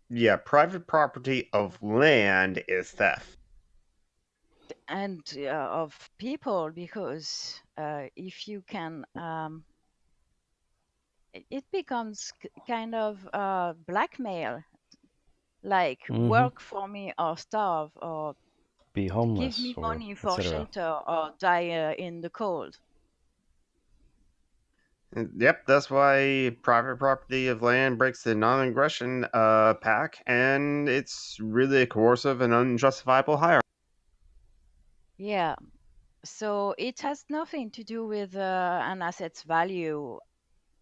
[SPEAKER 3] Yeah, private property of land is theft.
[SPEAKER 4] And of people, because if you can it becomes kind of blackmail, like
[SPEAKER 2] Hmm.
[SPEAKER 4] work for me or starve or
[SPEAKER 2] Be
[SPEAKER 4] give
[SPEAKER 2] homeless
[SPEAKER 4] me
[SPEAKER 2] or
[SPEAKER 4] money for
[SPEAKER 2] etc.
[SPEAKER 4] shelter or die in the cold.
[SPEAKER 3] Yep, that's why private property of land breaks the non-aggression pact, and it's really a coercive and unjustifiable hierarchy.
[SPEAKER 4] Yeah, so it has nothing to do with an asset's value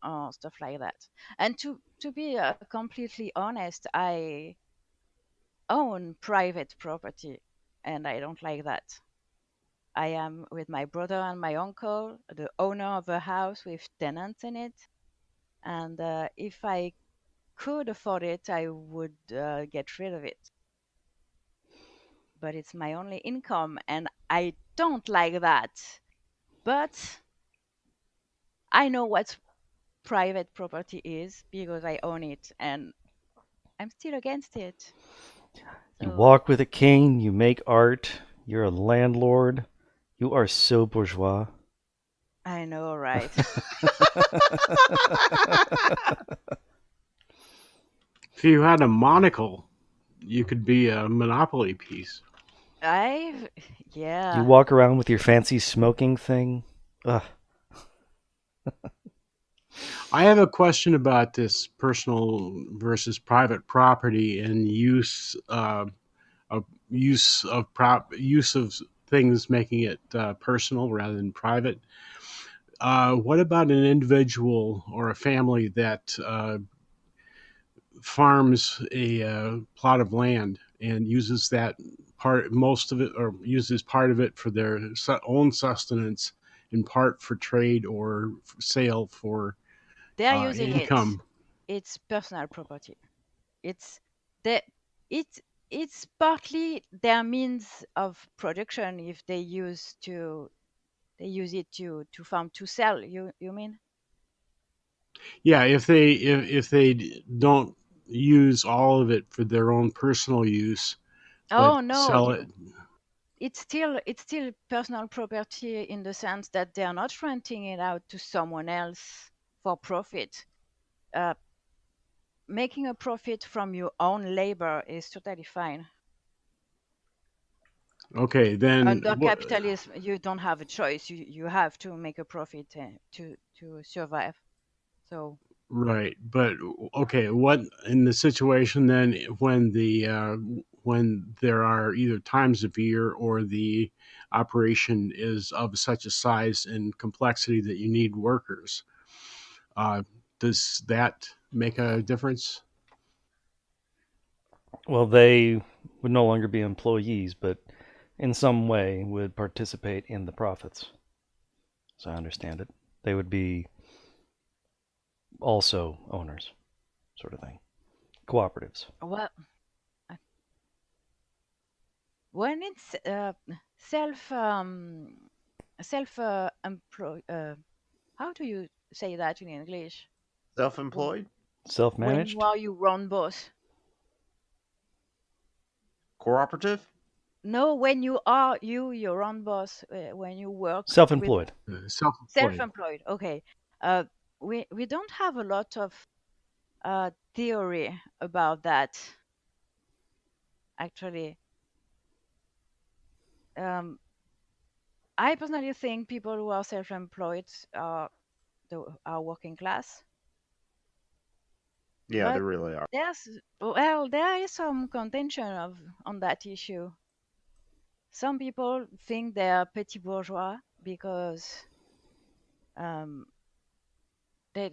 [SPEAKER 4] or stuff like that. And to be completely honest, I own private property and I don't like that. I am with my brother and my uncle, the owner of a house with tenants in it. And if I could afford it, I would get rid of it. But it's my only income, and I don't like that. But I know what private property is because I own it, and I'm still against it.
[SPEAKER 2] You
[SPEAKER 4] So
[SPEAKER 2] walk with a cane, you make art, you're a landlord. You are so bourgeois.
[SPEAKER 4] I know, right?
[SPEAKER 1] If you had a monocle, you could be a monopoly piece.
[SPEAKER 4] I,
[SPEAKER 2] You
[SPEAKER 4] yeah.
[SPEAKER 2] walk around with your fancy smoking thing. Ugh.
[SPEAKER 1] I have a question about this personal versus private property and of use of things, making it personal rather than private. What about an individual or a family that farms a plot of land and uses that most of it, or uses part of it for their own sustenance, in part for trade or for sale for
[SPEAKER 4] They're using it.
[SPEAKER 1] income?
[SPEAKER 4] It's personal property. It's the it's it's partly their means of production if they use it to farm to sell. You mean?
[SPEAKER 1] Yeah, if they don't use all of it for their own personal use, but
[SPEAKER 4] Oh no,
[SPEAKER 1] sell it.
[SPEAKER 4] it's still personal property in the sense that they're not renting it out to someone else for profit. Uh, Making a profit from your own labor is totally fine.
[SPEAKER 1] Okay, then
[SPEAKER 4] Under capitalism, you don't have a choice. You have to make a profit to survive. So
[SPEAKER 1] right, but okay, what in the situation then when there are either times of year or the operation is of such a size and complexity that you need workers? Uh, does that make a difference?
[SPEAKER 2] Well, they would no longer be employees, but in some way would participate in the profits, as I understand it. They would be also owners, sort of thing. Cooperatives.
[SPEAKER 4] well, uh, when it's self self employ how do you say that in English? W-
[SPEAKER 3] Self-employed,
[SPEAKER 2] Self
[SPEAKER 4] When you
[SPEAKER 2] managed?
[SPEAKER 4] are your own boss.
[SPEAKER 3] cooperative.
[SPEAKER 4] No, when you are your own boss, when you work
[SPEAKER 2] Self
[SPEAKER 4] with
[SPEAKER 2] employed.
[SPEAKER 1] Self-employed.
[SPEAKER 4] self-employed. Okay. Uh, we don't have a lot of theory about that. Actually, um, I personally think people who are self-employed are working class,
[SPEAKER 3] Yeah, they
[SPEAKER 4] but
[SPEAKER 3] really are.
[SPEAKER 4] there is some contention on that issue. Some people think they are petit bourgeois because um, they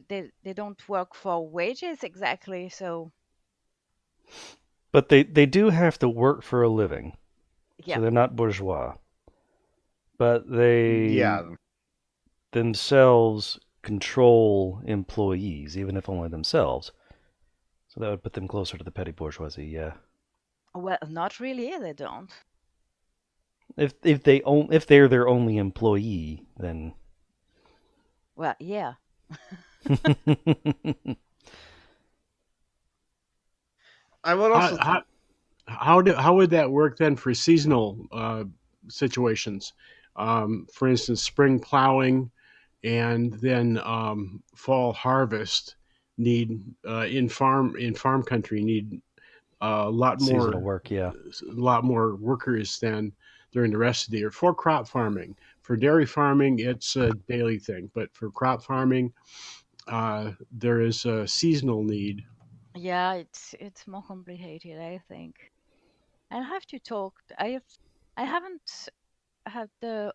[SPEAKER 4] don't work for wages exactly. So
[SPEAKER 2] But they do have to work for a living,
[SPEAKER 4] yeah,
[SPEAKER 2] so they're not bourgeois. But they
[SPEAKER 3] Yeah,
[SPEAKER 2] themselves control employees, even if only themselves. So that would put them closer to the petty bourgeoisie, yeah.
[SPEAKER 4] well, not really. They don't.
[SPEAKER 2] If they're their only employee, then
[SPEAKER 4] Well, yeah.
[SPEAKER 3] I would
[SPEAKER 1] How
[SPEAKER 3] also.
[SPEAKER 1] how how would that work then for seasonal situations? For instance, spring plowing and then fall harvest need in farm country need a
[SPEAKER 2] seasonal work, yeah.
[SPEAKER 1] lot more workers than during the rest of the year for crop farming. For dairy farming, it's a daily thing, but for crop farming, there is a seasonal need.
[SPEAKER 4] Yeah, it's more complicated, I think. I'll have to talk. I haven't had the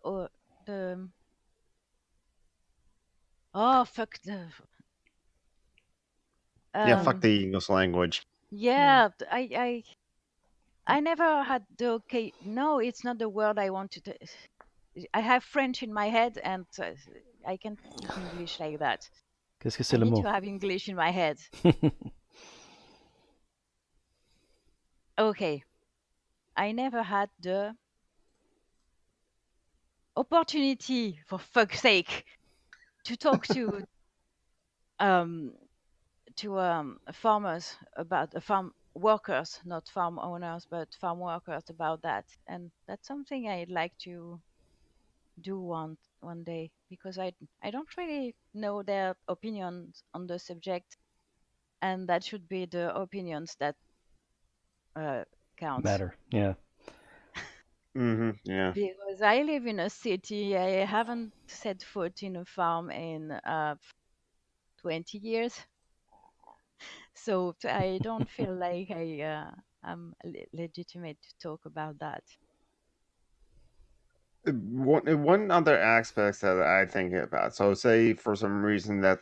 [SPEAKER 4] oh fuck the
[SPEAKER 3] Yeah, fuck
[SPEAKER 4] um
[SPEAKER 3] the English language.
[SPEAKER 2] Yeah.
[SPEAKER 4] yeah I never had the okay. No, it's not the word I wanted to. I have French in my head and I can't speak English like that.
[SPEAKER 2] Qu'est-ce que c'est
[SPEAKER 4] I
[SPEAKER 2] le
[SPEAKER 4] need
[SPEAKER 2] mot?
[SPEAKER 4] to have English in my head. Okay, I never had the opportunity, for fuck's sake, to talk um farmers about farm workers, not farm owners, but farm workers about that. And that's something I'd like to do one day because I don't really know their opinions on the subject, and that should be the opinions that count.
[SPEAKER 2] Matter, yeah.
[SPEAKER 3] Yeah.
[SPEAKER 4] Because I live in a city, I haven't set foot in a farm in 20 years, so I don't feel like I'm legitimate to talk about that.
[SPEAKER 3] One other aspect that I think about. So, say for some reason that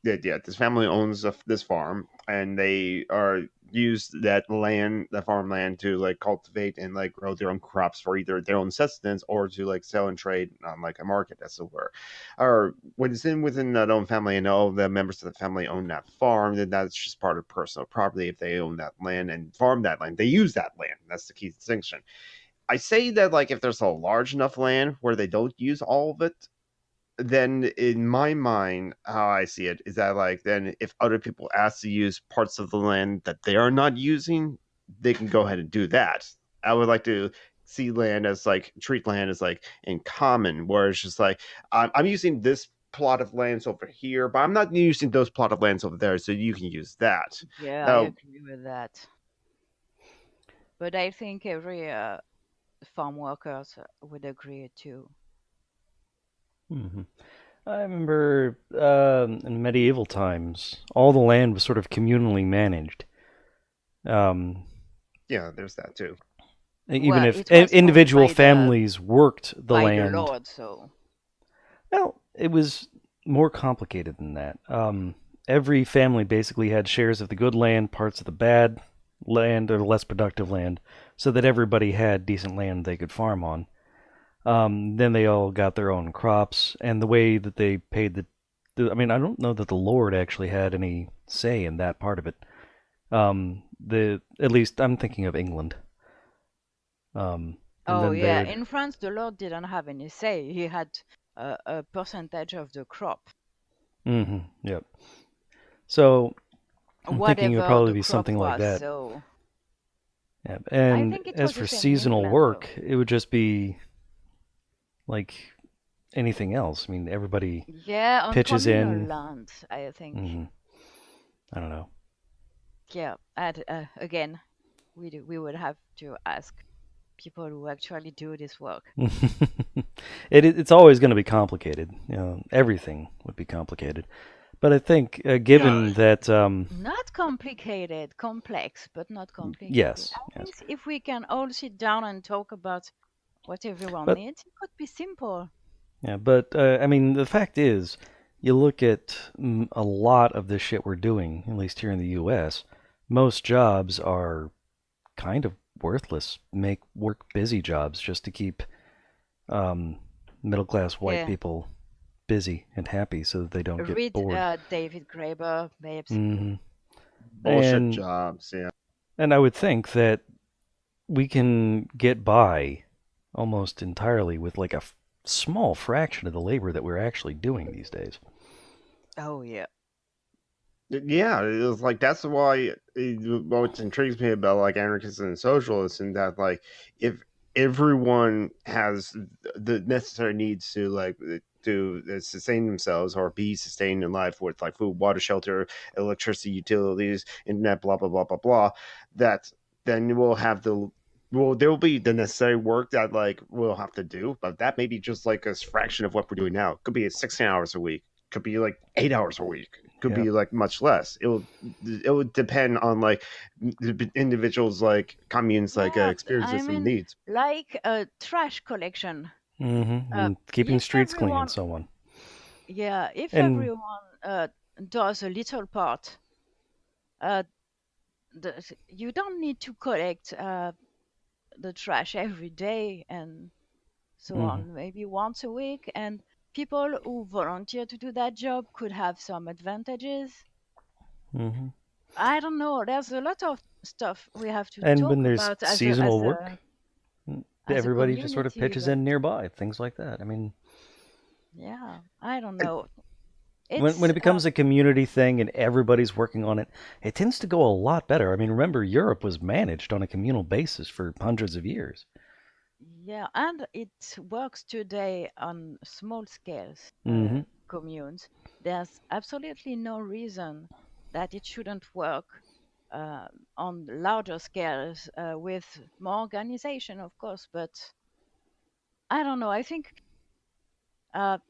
[SPEAKER 3] yeah, this family owns this farm, and they are use that land, the farmland, to like cultivate and like grow their own crops for either their own sustenance or to like sell and trade on like a market, as it were. Or when it's in within that own family and all the members of the family own that farm, then that's just part of personal property. If they own that land and farm that land, they use that land. That's the key distinction. I say that like if there's a large enough land where they don't use all of it, then in my mind, how I see it is that like then if other people ask to use parts of the land that they are not using, they can go ahead and do that. I would like to see land as like treat land as like in common, where it's just like I'm using this plot of lands over here, but I'm not using those plot of lands over there, so you can use that.
[SPEAKER 4] Yeah, I
[SPEAKER 3] Now,
[SPEAKER 4] agree with that. But I think every farm workers would agree too.
[SPEAKER 2] Hmm. I remember in medieval times, all the land was sort of communally managed. Um,
[SPEAKER 3] yeah, there's that too.
[SPEAKER 2] even
[SPEAKER 4] Well,
[SPEAKER 2] if
[SPEAKER 4] it was owned
[SPEAKER 2] individual families worked the
[SPEAKER 4] by the
[SPEAKER 2] land.
[SPEAKER 4] Lord, so
[SPEAKER 2] Well, it was more complicated than that. Every family basically had shares of the good land, parts of the bad land, or the less productive land, so that everybody had decent land they could farm on. Then they all got their own crops, and the way that they paid I mean, I don't know that the Lord actually had any say in that part of it. At least I'm thinking of England. And
[SPEAKER 4] oh
[SPEAKER 2] then they
[SPEAKER 4] yeah,
[SPEAKER 2] would.
[SPEAKER 4] in France the Lord didn't have any say. He had a percentage of the crop,
[SPEAKER 2] Yep. So I'm thinking it would
[SPEAKER 4] whatever
[SPEAKER 2] probably
[SPEAKER 4] the
[SPEAKER 2] be
[SPEAKER 4] crop
[SPEAKER 2] something like
[SPEAKER 4] was.
[SPEAKER 2] that.
[SPEAKER 4] So
[SPEAKER 2] Yeah.
[SPEAKER 4] I
[SPEAKER 2] And
[SPEAKER 4] think it
[SPEAKER 2] as
[SPEAKER 4] was the
[SPEAKER 2] for
[SPEAKER 4] same in
[SPEAKER 2] seasonal
[SPEAKER 4] England, though.
[SPEAKER 2] work, it would just be like anything else. I mean, everybody
[SPEAKER 4] Yeah, on
[SPEAKER 2] pitches
[SPEAKER 4] communal
[SPEAKER 2] in.
[SPEAKER 4] land, I think.
[SPEAKER 2] I don't know.
[SPEAKER 4] Yeah, again, we would have to ask people who actually do this work.
[SPEAKER 2] It's always going to be complicated. Everything would be complicated. But I think, given that,
[SPEAKER 4] Not complicated, complex, but not complicated.
[SPEAKER 2] yes,
[SPEAKER 4] I think if we can all sit down and talk about what everyone
[SPEAKER 2] But-
[SPEAKER 4] needs, it could be simple.
[SPEAKER 2] yeah. But I mean, the fact is, you look at a lot of the shit we're doing, at least here in the U.S. Most jobs are kind of worthless. Make work busy jobs just to keep middle class white
[SPEAKER 4] Yeah.
[SPEAKER 2] people busy and happy, so that they don't get
[SPEAKER 4] Read
[SPEAKER 2] bored.
[SPEAKER 4] David Graeber, babes.
[SPEAKER 3] Bullshit
[SPEAKER 2] And-
[SPEAKER 3] jobs, yeah.
[SPEAKER 2] And I would think that we can get by almost entirely with like a small fraction of the labor that we're actually doing these days.
[SPEAKER 4] Oh yeah.
[SPEAKER 3] Yeah, it was like that's why what intrigues me about like anarchists and socialists, and that like if everyone has the necessary needs to sustain themselves or be sustained in life with like food, water, shelter, electricity, utilities, internet, blah blah blah blah blah, that then we'll have there will be the necessary work that like we'll have to do, but that may be just like a fraction of what we're doing now. It could be 16 hours a week, could be like 8 hours a week, could be like much less. It would depend on like the individuals like communes like experiences and needs.
[SPEAKER 4] Like a trash collection.
[SPEAKER 2] And keeping
[SPEAKER 4] if
[SPEAKER 2] streets clean
[SPEAKER 4] everyone-
[SPEAKER 2] and so on.
[SPEAKER 4] Yeah, if
[SPEAKER 2] And-
[SPEAKER 4] everyone does a little part, you don't need to collect the trash every day and so on. Maybe once a week, and people who volunteer to do that job could have some advantages. I don't know. There's a lot of stuff we have to
[SPEAKER 2] And
[SPEAKER 4] talk
[SPEAKER 2] when there's
[SPEAKER 4] about as
[SPEAKER 2] seasonal
[SPEAKER 4] a,
[SPEAKER 2] work,
[SPEAKER 4] as
[SPEAKER 2] everybody
[SPEAKER 4] a
[SPEAKER 2] just sort of
[SPEAKER 4] community,
[SPEAKER 2] pitches
[SPEAKER 4] but-
[SPEAKER 2] in nearby, things like that. I mean,
[SPEAKER 4] Yeah, I don't know.
[SPEAKER 2] when it becomes a community thing and everybody's working on it, it tends to go a lot better. I mean, remember, Europe was managed on a communal basis for hundreds of years.
[SPEAKER 4] Yeah, and it works today on small scales, communes. There's absolutely no reason that it shouldn't work on larger scales with more organization, of course. But I don't know. I think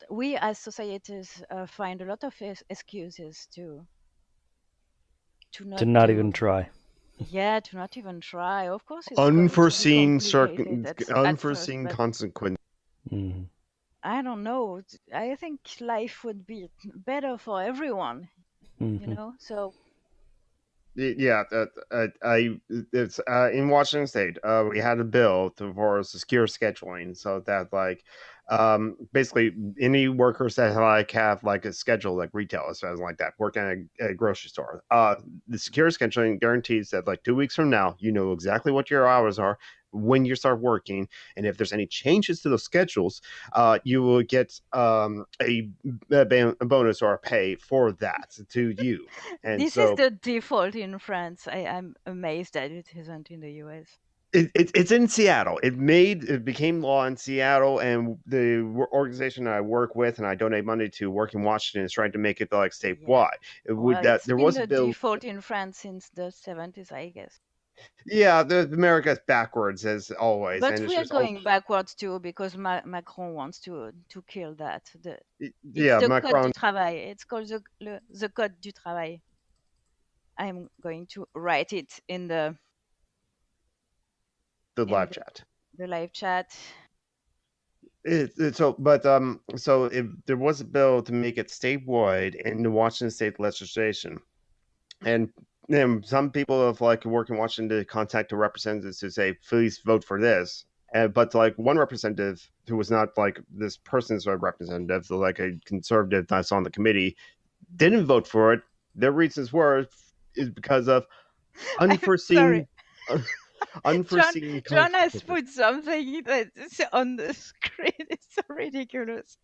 [SPEAKER 4] we as societies find a lot of excuses to
[SPEAKER 2] not even try.
[SPEAKER 4] Yeah, to not even try. Of course, it's
[SPEAKER 3] Unforeseen
[SPEAKER 4] complicated at first,
[SPEAKER 3] unforeseen
[SPEAKER 4] but
[SPEAKER 3] consequences.
[SPEAKER 4] I don't know. I think life would be better for everyone, you know. So
[SPEAKER 3] Yeah, it's in Washington State. We had a bill for secure scheduling, so that like basically any workers that like have like a schedule like retail or something like that working at a grocery store, the secure scheduling guarantees that like 2 weeks from now you know exactly what your hours are when you start working, and if there's any changes to those schedules, you will get a bonus or a pay for that to you. And
[SPEAKER 4] this
[SPEAKER 3] so
[SPEAKER 4] is the default in France. I'm amazed that it isn't in the US.
[SPEAKER 3] it's in Seattle. It became law in Seattle, and the organization I work with and I donate money to, work in Washington, is trying to make it like statewide.
[SPEAKER 4] It's
[SPEAKER 3] There
[SPEAKER 4] been
[SPEAKER 3] was
[SPEAKER 4] the
[SPEAKER 3] a bill.
[SPEAKER 4] default in France since the 70s, I guess.
[SPEAKER 3] Yeah, America's backwards as always,
[SPEAKER 4] But
[SPEAKER 3] and it's
[SPEAKER 4] we are
[SPEAKER 3] just
[SPEAKER 4] going backwards too because Macron wants to kill that. It's
[SPEAKER 3] yeah,
[SPEAKER 4] the
[SPEAKER 3] Macron.
[SPEAKER 4] Code du Travail. It's called the Code du Travail. I'm going to write it in the
[SPEAKER 3] Live chat.
[SPEAKER 4] The live chat.
[SPEAKER 3] So if there was a bill to make it statewide in the Washington State legislation, and then some people have like worked in Washington to contact the representatives to say, please vote for this. But like one representative who was not like this person's representative, so like a conservative that's on the committee, didn't vote for it. Their reasons is because of unforeseen. Unforeseen.
[SPEAKER 4] John has put something that's on the screen. It's so ridiculous.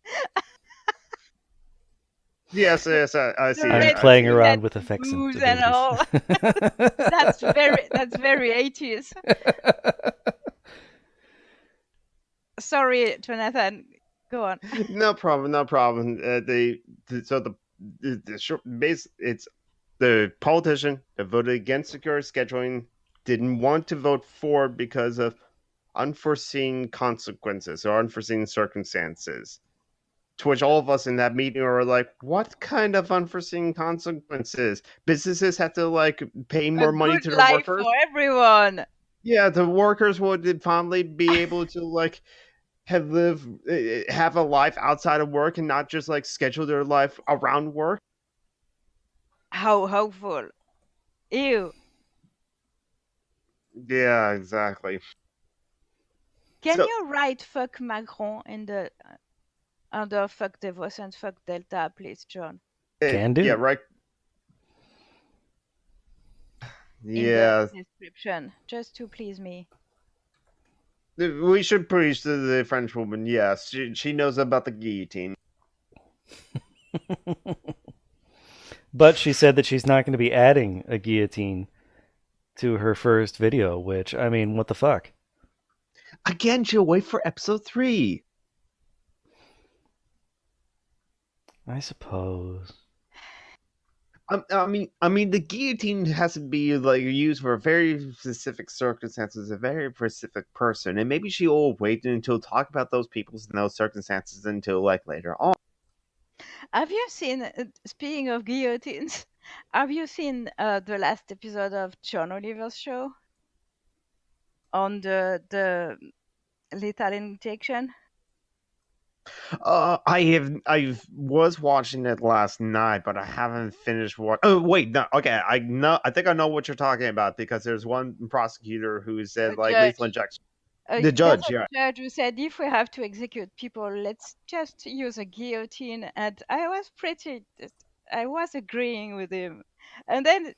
[SPEAKER 3] Yes, I see.
[SPEAKER 2] I'm playing around with effects
[SPEAKER 4] and all. That's very 80s. Sorry, Jonathan. Go on.
[SPEAKER 3] No problem, no problem. The short base, it's the politician that voted against secure scheduling didn't want to vote for because of unforeseen consequences or unforeseen circumstances. To which all of us in that meeting were like, "What kind of unforeseen consequences? Businesses have to like pay
[SPEAKER 4] A
[SPEAKER 3] more money
[SPEAKER 4] good
[SPEAKER 3] to their
[SPEAKER 4] life
[SPEAKER 3] workers.
[SPEAKER 4] for everyone.
[SPEAKER 3] Yeah, the workers would finally be able to like have a life outside of work and not just like schedule their life around work."
[SPEAKER 4] How hopeful. Ew.
[SPEAKER 3] Yeah, exactly.
[SPEAKER 4] Can
[SPEAKER 3] So
[SPEAKER 4] you write fuck Macron in the under fuck Davos and fuck Delta, please, John?
[SPEAKER 2] Can
[SPEAKER 3] yeah,
[SPEAKER 2] do.
[SPEAKER 3] right.
[SPEAKER 4] In the
[SPEAKER 3] Yeah,
[SPEAKER 4] description, just to please me.
[SPEAKER 3] we should preach to the French woman. Yes, she knows about the guillotine.
[SPEAKER 2] But she said that she's not going to be adding a guillotine to her first video, which, I mean, what the fuck?
[SPEAKER 3] Again, she'll wait for episode 3.
[SPEAKER 2] I suppose.
[SPEAKER 3] I mean, the guillotine has to be like used for very specific circumstances, a very specific person, and maybe she will wait until talk about those people in those circumstances until like later on.
[SPEAKER 4] Have you seen, speaking of guillotines, have you seen the last episode of John Oliver's show on the lethal injection?
[SPEAKER 3] I was watching it last night, but I haven't finished what. Oh wait, no, okay, I know. I think I know what you're talking about because there's one prosecutor who
[SPEAKER 4] A
[SPEAKER 3] said like lethal
[SPEAKER 4] judge.
[SPEAKER 3] injection. The
[SPEAKER 4] There's
[SPEAKER 3] judge,
[SPEAKER 4] a
[SPEAKER 3] yeah.
[SPEAKER 4] judge who said if we have to execute people, let's just use a guillotine. And I was agreeing with him. And then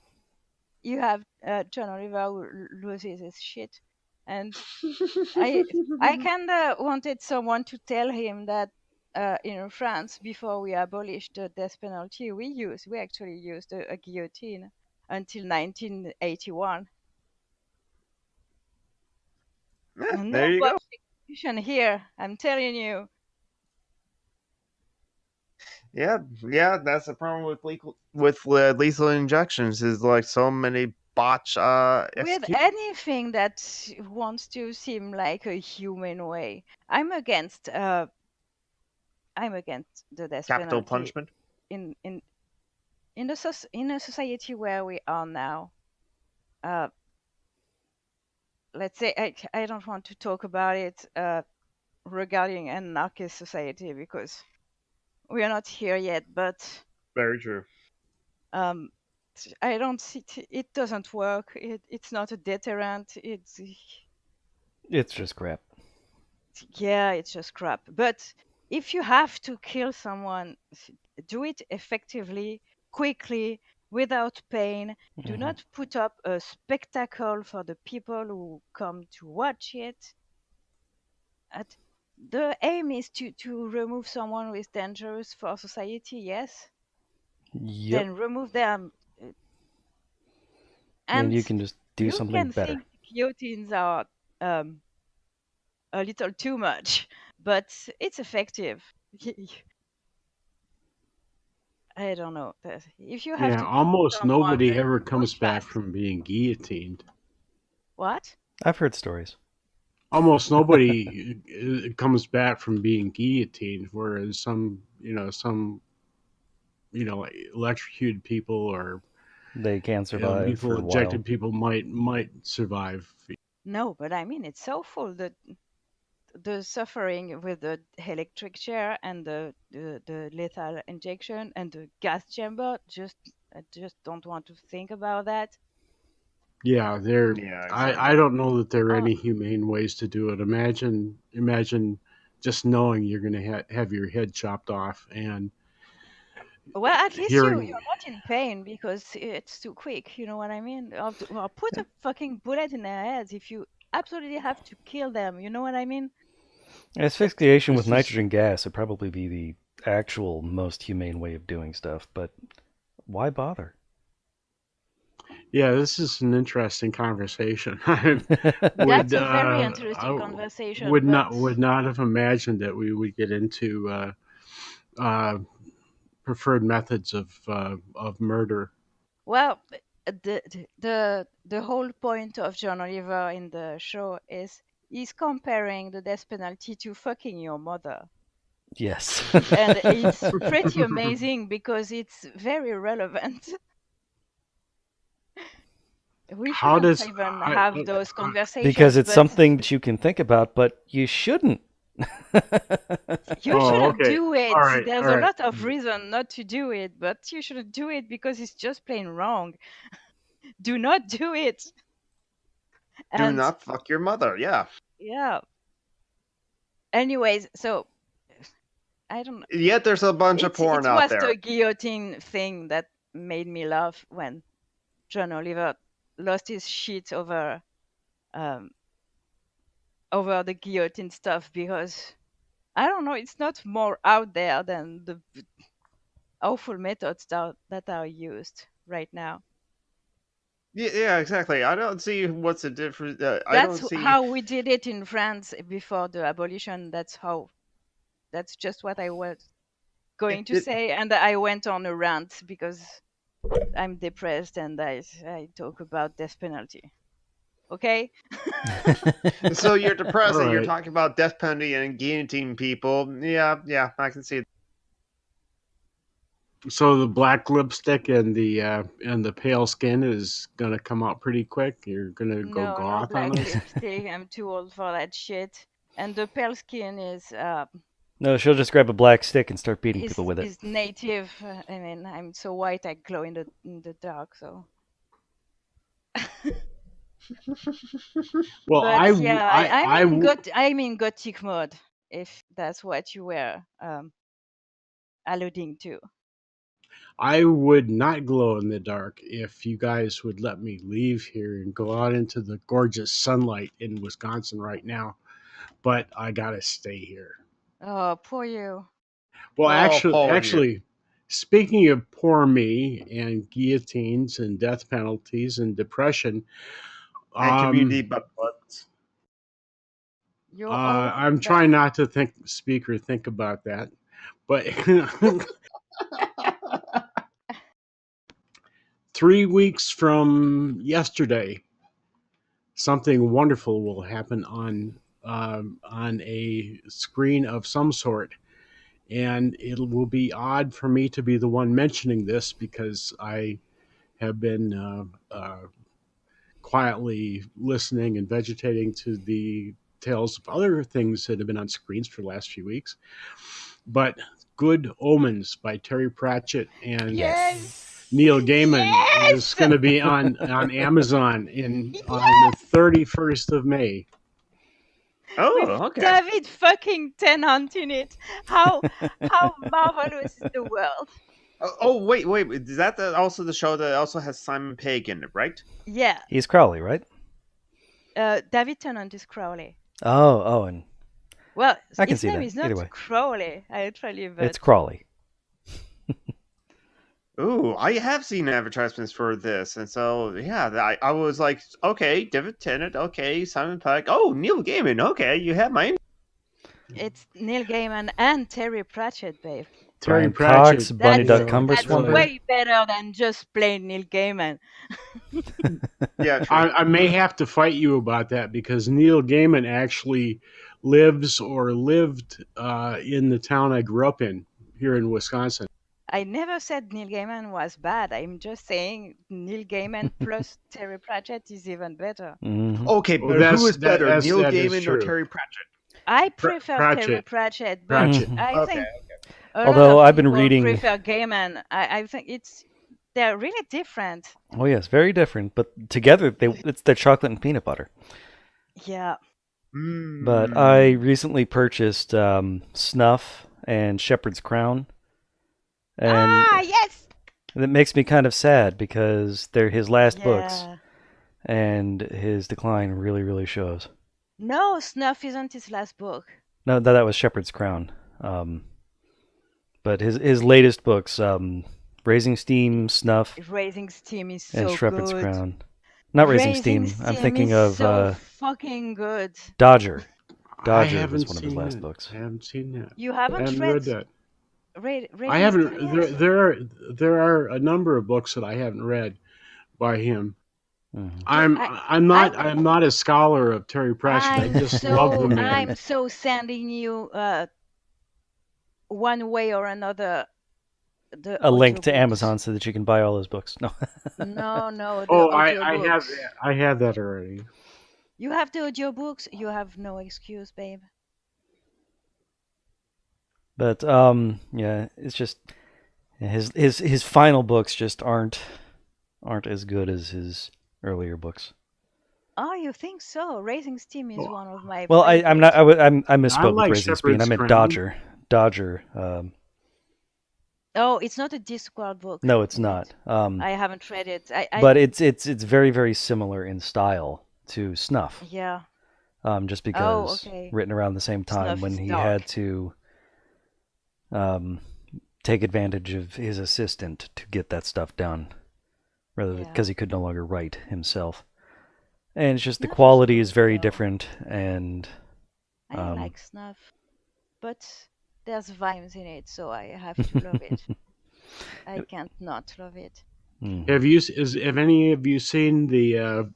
[SPEAKER 4] you have John Oliver who loses his shit. And I I kind of wanted someone to tell him that in France, before we abolished the death penalty, we actually used a guillotine until 1981. And no
[SPEAKER 3] There you go.
[SPEAKER 4] bullshit execution here, I'm telling you.
[SPEAKER 3] Yeah, yeah, that's the problem with lethal injections is like so many botch
[SPEAKER 4] With
[SPEAKER 3] executions.
[SPEAKER 4] anything that wants to seem like a human way, I'm against the death
[SPEAKER 3] Capital
[SPEAKER 4] penalty
[SPEAKER 3] punishment.
[SPEAKER 4] in in a society where we are now. Uh, let's say I don't want to talk about it regarding an anarchist society because we are not here yet, but
[SPEAKER 3] Very true.
[SPEAKER 4] um, I don't see it doesn't work. It's not a deterrent.
[SPEAKER 2] It's just crap.
[SPEAKER 4] Yeah, it's just crap. But if you have to kill someone, do it effectively, quickly, without pain. Do
[SPEAKER 2] Mhm.
[SPEAKER 4] not put up a spectacle for the people who come to watch it. The aim is to remove someone who is dangerous for society, yes?
[SPEAKER 2] Yep.
[SPEAKER 4] Then remove them.
[SPEAKER 2] And
[SPEAKER 4] And
[SPEAKER 2] you can just do
[SPEAKER 4] you
[SPEAKER 2] something
[SPEAKER 4] can
[SPEAKER 2] better.
[SPEAKER 4] think guillotines are um, a little too much, but it's effective. I don't know. If you have
[SPEAKER 1] Yeah,
[SPEAKER 4] to kill
[SPEAKER 1] almost
[SPEAKER 4] someone,
[SPEAKER 1] nobody
[SPEAKER 4] then
[SPEAKER 1] ever
[SPEAKER 4] do it
[SPEAKER 1] comes back
[SPEAKER 4] fast.
[SPEAKER 1] from being guillotined.
[SPEAKER 4] What?
[SPEAKER 2] I've heard stories.
[SPEAKER 1] Almost nobody comes back from being guillotined, whereas some electrocuted people or
[SPEAKER 2] They can survive for
[SPEAKER 1] lethal
[SPEAKER 2] a while.
[SPEAKER 1] injected people might survive.
[SPEAKER 4] No, but I mean it's awful that the suffering with the electric chair and the lethal injection and the gas chamber. I just don't want to think about that.
[SPEAKER 1] Yeah, there.
[SPEAKER 3] Yeah,
[SPEAKER 1] I
[SPEAKER 3] exactly.
[SPEAKER 1] don't know that there are
[SPEAKER 4] Oh,
[SPEAKER 1] any humane ways to do it. Imagine just knowing you're going to have your head chopped off and
[SPEAKER 4] well, at least
[SPEAKER 1] hearing.
[SPEAKER 4] you're not in pain because it's too quick. You know what I mean? Or put a fucking bullet in their heads if you absolutely have to kill them. You know what I mean? But
[SPEAKER 2] Asphyxiation with
[SPEAKER 1] This is
[SPEAKER 2] nitrogen gas would probably be the actual most humane way of doing stuff, but why bother?
[SPEAKER 1] Yeah, this is an interesting conversation. I
[SPEAKER 4] That's
[SPEAKER 1] would
[SPEAKER 4] a very
[SPEAKER 1] I
[SPEAKER 4] interesting conversation,
[SPEAKER 1] would
[SPEAKER 4] but
[SPEAKER 1] not have imagined that we would get into uh, preferred methods of murder.
[SPEAKER 4] well, the whole point of John Oliver in the show is he's comparing the death penalty to fucking your mother.
[SPEAKER 2] Yes.
[SPEAKER 4] And it's pretty amazing because it's very relevant. We
[SPEAKER 1] How
[SPEAKER 4] shouldn't
[SPEAKER 1] does
[SPEAKER 4] even have those conversations,
[SPEAKER 2] Because it's
[SPEAKER 4] but
[SPEAKER 2] something that you can think about, but you shouldn't.
[SPEAKER 4] you
[SPEAKER 1] Oh,
[SPEAKER 4] shouldn't
[SPEAKER 1] okay.
[SPEAKER 4] do it.
[SPEAKER 1] All right,
[SPEAKER 4] There's
[SPEAKER 1] all
[SPEAKER 4] a
[SPEAKER 1] right.
[SPEAKER 4] lot of reason not to do it, but you shouldn't do it because it's just plain wrong. Do not do it.
[SPEAKER 3] Do
[SPEAKER 4] And
[SPEAKER 3] not fuck your mother. Yeah.
[SPEAKER 4] yeah. Anyways, so I don't know.
[SPEAKER 3] Yet there's a bunch of porn
[SPEAKER 4] It
[SPEAKER 3] out
[SPEAKER 4] was
[SPEAKER 3] there.
[SPEAKER 4] the guillotine thing that made me laugh when John Oliver lost his shit um over the guillotine stuff because I don't know, it's not more out there than the awful methods that are used right now.
[SPEAKER 3] Yeah, exactly. I don't see what's the difference. I don't
[SPEAKER 4] That's
[SPEAKER 3] see.
[SPEAKER 4] how we did it in France before the abolition. That's just what I was going to
[SPEAKER 3] It,
[SPEAKER 4] say. And I went on a rant because I'm depressed and I talk about death penalty. Okay?
[SPEAKER 3] so you're
[SPEAKER 1] All
[SPEAKER 3] depressed and you're
[SPEAKER 1] right.
[SPEAKER 3] talking about death penalty and guillotine people. Yeah, I can see it.
[SPEAKER 1] So the black lipstick and the pale skin is gonna come out pretty quick. You're gonna go
[SPEAKER 4] No, no
[SPEAKER 1] goth on
[SPEAKER 4] black
[SPEAKER 1] us.
[SPEAKER 4] lipstick. I'm too old for that shit. And the pale skin
[SPEAKER 2] No, she'll just grab a black stick and start beating people with it.
[SPEAKER 4] is native. I mean, I'm so white I glow in the dark. So,
[SPEAKER 1] Well,
[SPEAKER 4] but yeah,
[SPEAKER 1] I
[SPEAKER 4] I'm in gothic mode. If that's what you were alluding to.
[SPEAKER 1] I would not glow in the dark if you guys would let me leave here and go out into the gorgeous sunlight in Wisconsin right now. But I gotta stay here.
[SPEAKER 4] Oh, poor you.
[SPEAKER 1] Well,
[SPEAKER 3] Oh, Paul, you.
[SPEAKER 1] speaking of poor me and guillotines and death penalties and depression,
[SPEAKER 3] And community
[SPEAKER 1] um,
[SPEAKER 3] butt butts.
[SPEAKER 4] You're all
[SPEAKER 1] I'm
[SPEAKER 4] that.
[SPEAKER 1] trying not to speak or think about that. But 3 weeks from yesterday, something wonderful will happen on a screen of some sort, and it will be odd for me to be the one mentioning this because I have been quietly listening and vegetating to the tales of other things that have been on screens for the last few weeks. But Good Omens by Terry Pratchett and
[SPEAKER 4] Yes.
[SPEAKER 1] Neil Gaiman is
[SPEAKER 4] Yes.
[SPEAKER 1] going to be on Amazon on the 31st of May.
[SPEAKER 3] Oh,
[SPEAKER 4] With
[SPEAKER 3] okay.
[SPEAKER 4] David fucking Tennant in it. How marvelous is the world?
[SPEAKER 3] Wait. Is that also the show that also has Simon Pegg in it, right?
[SPEAKER 4] Yeah.
[SPEAKER 2] He's Crowley, right?
[SPEAKER 4] David Tennant is Crowley.
[SPEAKER 2] Oh, and
[SPEAKER 4] Well,
[SPEAKER 2] I can
[SPEAKER 4] his
[SPEAKER 2] see
[SPEAKER 4] name
[SPEAKER 2] that.
[SPEAKER 4] is not
[SPEAKER 2] Either way.
[SPEAKER 4] Crowley, actually, but
[SPEAKER 2] It's Crawley.
[SPEAKER 3] Ooh, I have seen advertisements for this, and so yeah, I was like, okay, David Tennant, okay, Simon Pegg, oh, Neil Gaiman, okay, you have my.
[SPEAKER 4] it's Neil Gaiman and Terry Pratchett, babe.
[SPEAKER 1] Terry
[SPEAKER 2] Brian
[SPEAKER 1] Pratchett.
[SPEAKER 2] Cox, Bunny Duck
[SPEAKER 4] That's
[SPEAKER 2] Cumberswumper.
[SPEAKER 4] way better than just plain Neil Gaiman.
[SPEAKER 3] Yeah, true.
[SPEAKER 1] I may have to fight you about that because Neil Gaiman actually lives or lived in the town I grew up in here in Wisconsin.
[SPEAKER 4] I never said Neil Gaiman was bad. I'm just saying Neil Gaiman plus Terry Pratchett is even better.
[SPEAKER 2] Mhm.
[SPEAKER 3] Okay,
[SPEAKER 1] Well,
[SPEAKER 3] but who is
[SPEAKER 1] that
[SPEAKER 3] better,
[SPEAKER 1] that's,
[SPEAKER 3] Neil
[SPEAKER 1] that is
[SPEAKER 3] Gaiman or
[SPEAKER 1] true.
[SPEAKER 3] Terry Pratchett?
[SPEAKER 4] I prefer Terry
[SPEAKER 1] Pratchett.
[SPEAKER 4] Pratchett, but
[SPEAKER 1] Pratchett.
[SPEAKER 4] I
[SPEAKER 3] Okay.
[SPEAKER 4] think a
[SPEAKER 2] Although
[SPEAKER 4] lot of
[SPEAKER 2] I've been
[SPEAKER 4] people
[SPEAKER 2] reading-
[SPEAKER 4] prefer Gaiman. I think they're really different.
[SPEAKER 2] Oh yes, very different, but together it's their chocolate and peanut butter.
[SPEAKER 4] Yeah.
[SPEAKER 2] But I recently purchased Snuff and Shepherd's Crown, and
[SPEAKER 4] Yes.
[SPEAKER 2] it makes me kind of sad because they're his last books,
[SPEAKER 4] Yeah.
[SPEAKER 2] and his decline really, really shows.
[SPEAKER 4] No, Snuff isn't his last book.
[SPEAKER 2] No, that was Shepherd's Crown. But his latest books, Raising Steam, Snuff,
[SPEAKER 4] Raising Steam is
[SPEAKER 2] and
[SPEAKER 4] so
[SPEAKER 2] Shepard's
[SPEAKER 4] good.
[SPEAKER 2] Crown. Not Raising
[SPEAKER 4] Raising
[SPEAKER 2] Steam. I'm
[SPEAKER 4] Steam
[SPEAKER 2] thinking
[SPEAKER 4] is
[SPEAKER 2] of
[SPEAKER 4] so fucking good.
[SPEAKER 2] Dodger.
[SPEAKER 1] I
[SPEAKER 2] Dodger was
[SPEAKER 1] haven't
[SPEAKER 2] one of his
[SPEAKER 1] seen
[SPEAKER 2] last
[SPEAKER 1] that.
[SPEAKER 2] books.
[SPEAKER 1] I haven't seen that.
[SPEAKER 4] You
[SPEAKER 1] I
[SPEAKER 4] haven't
[SPEAKER 1] haven't
[SPEAKER 4] read
[SPEAKER 1] read that. I
[SPEAKER 4] Raising
[SPEAKER 1] haven't.
[SPEAKER 4] Steam yet?
[SPEAKER 1] There are a number of books that I haven't read by him.
[SPEAKER 2] Mhm.
[SPEAKER 1] I'm not a scholar of Terry Pratchett. I just love the man.
[SPEAKER 4] I'm so sending you one way or another the
[SPEAKER 2] A link to
[SPEAKER 4] audiobooks.
[SPEAKER 2] Amazon so that you can buy all those books. No.
[SPEAKER 4] No, the
[SPEAKER 1] Oh,
[SPEAKER 4] audiobooks.
[SPEAKER 1] I have that already.
[SPEAKER 4] You have the audiobooks, you have no excuse, babe.
[SPEAKER 2] But yeah, it's just his final books just aren't as good as his earlier books.
[SPEAKER 4] Oh, you think so? Raising Steam is
[SPEAKER 1] Well,
[SPEAKER 4] one of my
[SPEAKER 2] Well,
[SPEAKER 4] favorites.
[SPEAKER 2] I'm not. I
[SPEAKER 1] I
[SPEAKER 2] misspoke with
[SPEAKER 1] like
[SPEAKER 2] Raising Speed. I
[SPEAKER 1] Shepherd's
[SPEAKER 2] meant
[SPEAKER 1] Crown.
[SPEAKER 2] Dodger.
[SPEAKER 4] Oh, it's not a Discworld book.
[SPEAKER 2] No, it's
[SPEAKER 4] is it?
[SPEAKER 2] not.
[SPEAKER 4] I haven't read it.
[SPEAKER 2] But it's very, very similar in style to Snuff.
[SPEAKER 4] Yeah.
[SPEAKER 2] Just
[SPEAKER 4] Oh,
[SPEAKER 2] because
[SPEAKER 4] okay.
[SPEAKER 2] written around the same time
[SPEAKER 4] Snuff
[SPEAKER 2] when
[SPEAKER 4] is
[SPEAKER 2] he
[SPEAKER 4] dark.
[SPEAKER 2] had to take advantage of his assistant to get that stuff done, rather than
[SPEAKER 4] Yeah.
[SPEAKER 2] because he could no longer write himself. And it's just the
[SPEAKER 4] Snuff is
[SPEAKER 2] quality
[SPEAKER 4] good,
[SPEAKER 2] is very
[SPEAKER 4] though.
[SPEAKER 2] different, and
[SPEAKER 4] I like Snuff, but there's vibes in it, so I have to love it. I can't not love it.
[SPEAKER 1] Have any of you seen the